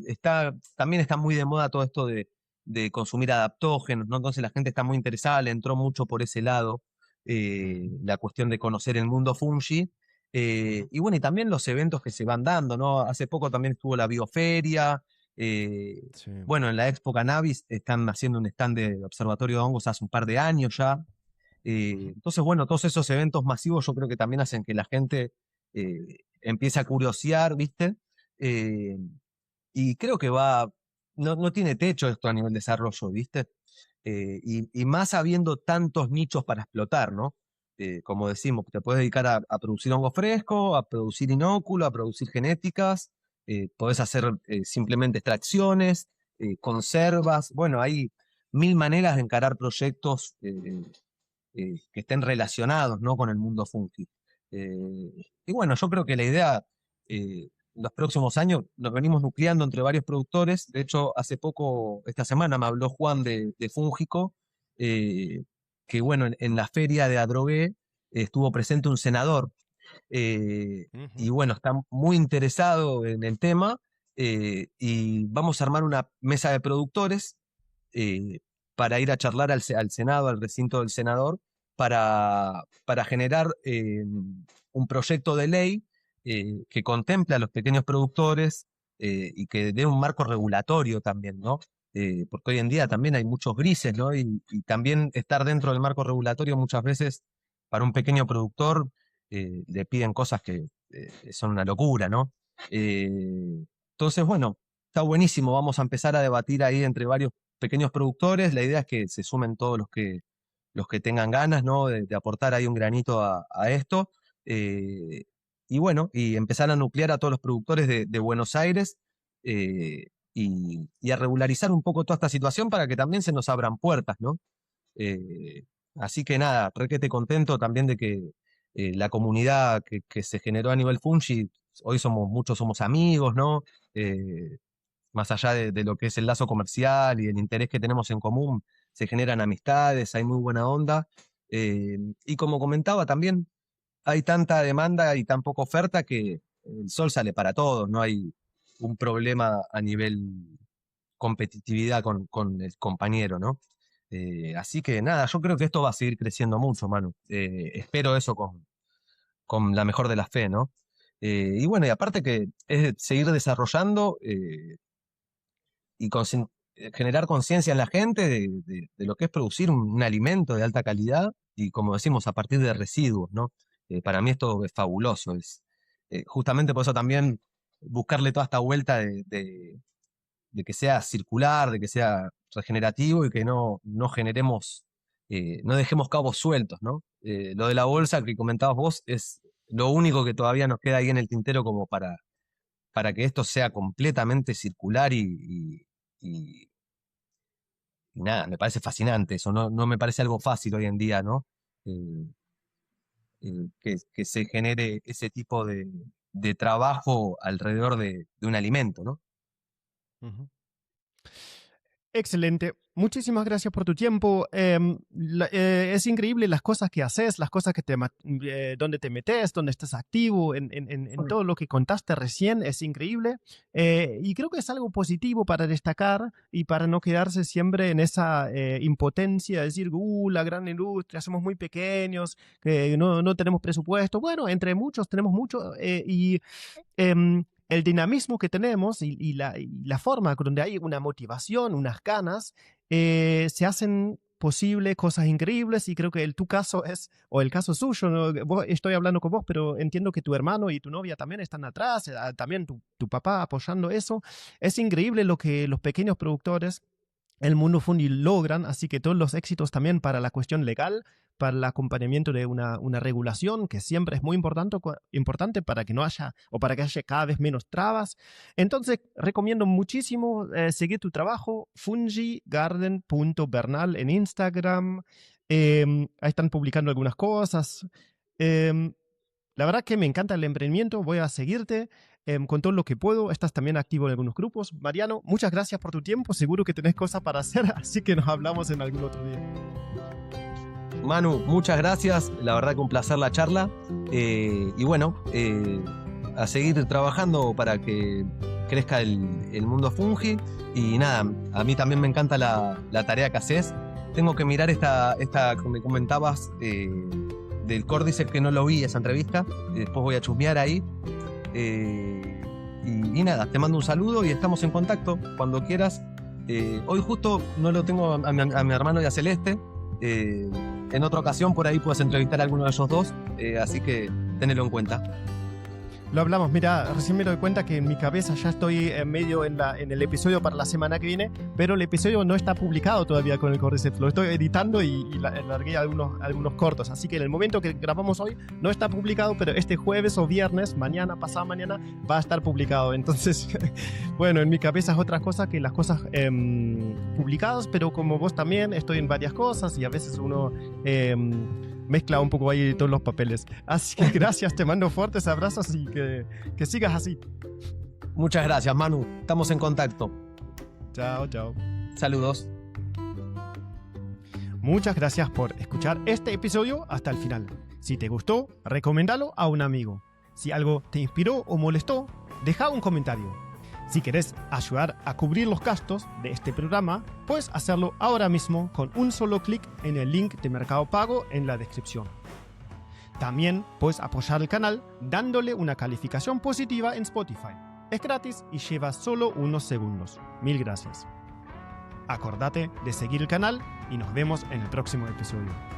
también está muy de moda todo esto de consumir adaptógenos, ¿no? Entonces la gente está muy interesada, le entró mucho por ese lado, la cuestión de conocer el mundo fungi. Y bueno, y también los eventos que se van dando, ¿no? Hace poco también estuvo la bioferia. eh, Sí. bueno, en la Expo Cannabis están haciendo un stand de observatorio de hongos hace un par de años ya. Ujú. Entonces, bueno, todos esos eventos masivos yo creo que también hacen que la gente empiece a curiosear, ¿viste? Eh, y creo que no tiene techo esto a nivel desarrollo, ¿viste? Y más habiendo tantos nichos para explotar, ¿no? Como decimos, te puedes dedicar a producir hongo fresco, a producir inóculo, a producir genéticas, podés hacer simplemente extracciones, conservas, bueno, hay mil maneras de encarar proyectos que estén relacionados, ¿no? Con el mundo funky. Y bueno, yo creo que la idea, los próximos años, nos venimos nucleando entre varios productores. De hecho, hace poco, esta semana, me habló Juan de Fúngico, eh, que bueno, en la feria de Adrogué estuvo presente un senador, y Ujú. bueno, está muy interesado en el tema, y vamos a armar una mesa de productores eh, para ir a charlar al Senado, al recinto del senador, para generar un proyecto de ley que contemple a los pequeños productores y que dé un marco regulatorio también, ¿no? Porque hoy en día también hay muchos grises, ¿no? Y también estar dentro del marco regulatorio muchas veces para un pequeño productor le piden cosas que son una locura, ¿no? Entonces, bueno, está buenísimo, vamos a empezar a debatir ahí entre varios pequeños productores. La idea es que se sumen todos los que tengan ganas, ¿no? De aportar ahí un granito a esto. Eh, y bueno, y empezar a nuclear a todos los productores de Buenos Aires, y a regularizar un poco toda esta situación para que también se nos abran puertas, ¿no? Eh, Así que nada, requete contento también de que la comunidad que se generó a nivel Fungi, hoy muchos somos amigos, ¿no? Más allá de lo que es el lazo comercial y el interés que tenemos en común, se generan amistades, hay muy buena onda. Y como comentaba también, hay tanta demanda y tan poca oferta que el sol sale para todos, no hay un problema a nivel competitividad con el compañero, ¿no? Así que nada, yo creo que esto va a seguir creciendo mucho, Manu. Espero eso con la mejor de la fe, ¿no? Y bueno, y aparte que es seguir desarrollando y generar conciencia en la gente de lo que es producir un alimento de alta calidad y, como decimos, a partir de residuos, ¿no? Para mí esto es fabuloso. Justamente por eso también buscarle toda esta vuelta de que sea circular, de que sea regenerativo y que no generemos, no dejemos cabos sueltos, ¿no? Lo de la bolsa que comentabas vos es lo único que todavía nos queda ahí en el tintero como para que esto sea completamente circular y- y nada, me parece fascinante eso, no me parece algo fácil hoy en día, ¿no? Eh, que se genere ese tipo de trabajo alrededor de un alimento, ¿no? Ujú. Excelente. Muchísimas gracias por tu tiempo. Es increíble las cosas que haces, las cosas donde te metes, donde estás activo, en todo lo que contaste recién. Es increíble. Y creo que es algo positivo para destacar y para no quedarse siempre en esa impotencia de decir, la gran industria, somos muy pequeños, que no tenemos presupuesto. Bueno, entre muchos tenemos mucho el dinamismo que tenemos y la forma donde hay una motivación, unas ganas, se hacen posible cosas increíbles y creo que tu caso o el caso suyo, ¿no? Estoy hablando con vos, pero entiendo que tu hermano y tu novia también están atrás, también tu papá apoyando eso. Es increíble lo que los pequeños productores, el mundo fungi logran, así que todos los éxitos también para la cuestión legal, para el acompañamiento de una regulación que siempre es muy importante para que no haya o para que haya cada vez menos trabas. Entonces, recomiendo muchísimo seguir tu trabajo, fungigarden.bernal en Instagram. Ahí están publicando algunas cosas. La verdad que me encanta el emprendimiento, voy a seguirte con todo lo que puedo. Estás también activo en algunos grupos. Mariano, muchas gracias por tu tiempo, seguro que tenés cosas para hacer, así que nos hablamos en algún otro día. Manu, muchas gracias, la verdad que un placer la charla y bueno, a seguir trabajando para que crezca el mundo fungi y nada, a mí también me encanta la tarea que haces. Tengo que mirar esta que me comentabas del Cordyceps, que no lo vi esa entrevista, después voy a chusmear ahí y nada, te mando un saludo y estamos en contacto cuando quieras. Hoy justo no lo tengo a mi hermano y a Celeste. En otra ocasión por ahí puedes entrevistar a alguno de ellos dos, así que tenelo en cuenta. Lo hablamos, mira, recién me doy cuenta que en mi cabeza ya estoy medio en el episodio para la semana que viene, pero el episodio no está publicado todavía con el Cordyceps, lo estoy editando y largué algunos cortos, así que en el momento que grabamos hoy no está publicado, pero este jueves o viernes, pasado mañana, va a estar publicado. Entonces, bueno, en mi cabeza es otra cosa que las cosas publicadas, pero como vos también, estoy en varias cosas y a veces uno mezcla un poco ahí todos los papeles. Así que gracias, te mando fuertes abrazos y que sigas así. Muchas gracias, Manu. Estamos en contacto. Chao, chao. Saludos. Muchas gracias por escuchar este episodio hasta el final. Si te gustó, recomiéndalo a un amigo. Si algo te inspiró o molestó, deja un comentario. Si querés ayudar a cubrir los gastos de este programa, puedes hacerlo ahora mismo con un solo clic en el link de Mercado Pago en la descripción. También puedes apoyar el canal dándole una calificación positiva en Spotify. Es gratis y lleva solo unos segundos. Mil gracias. Acordate de seguir el canal y nos vemos en el próximo episodio.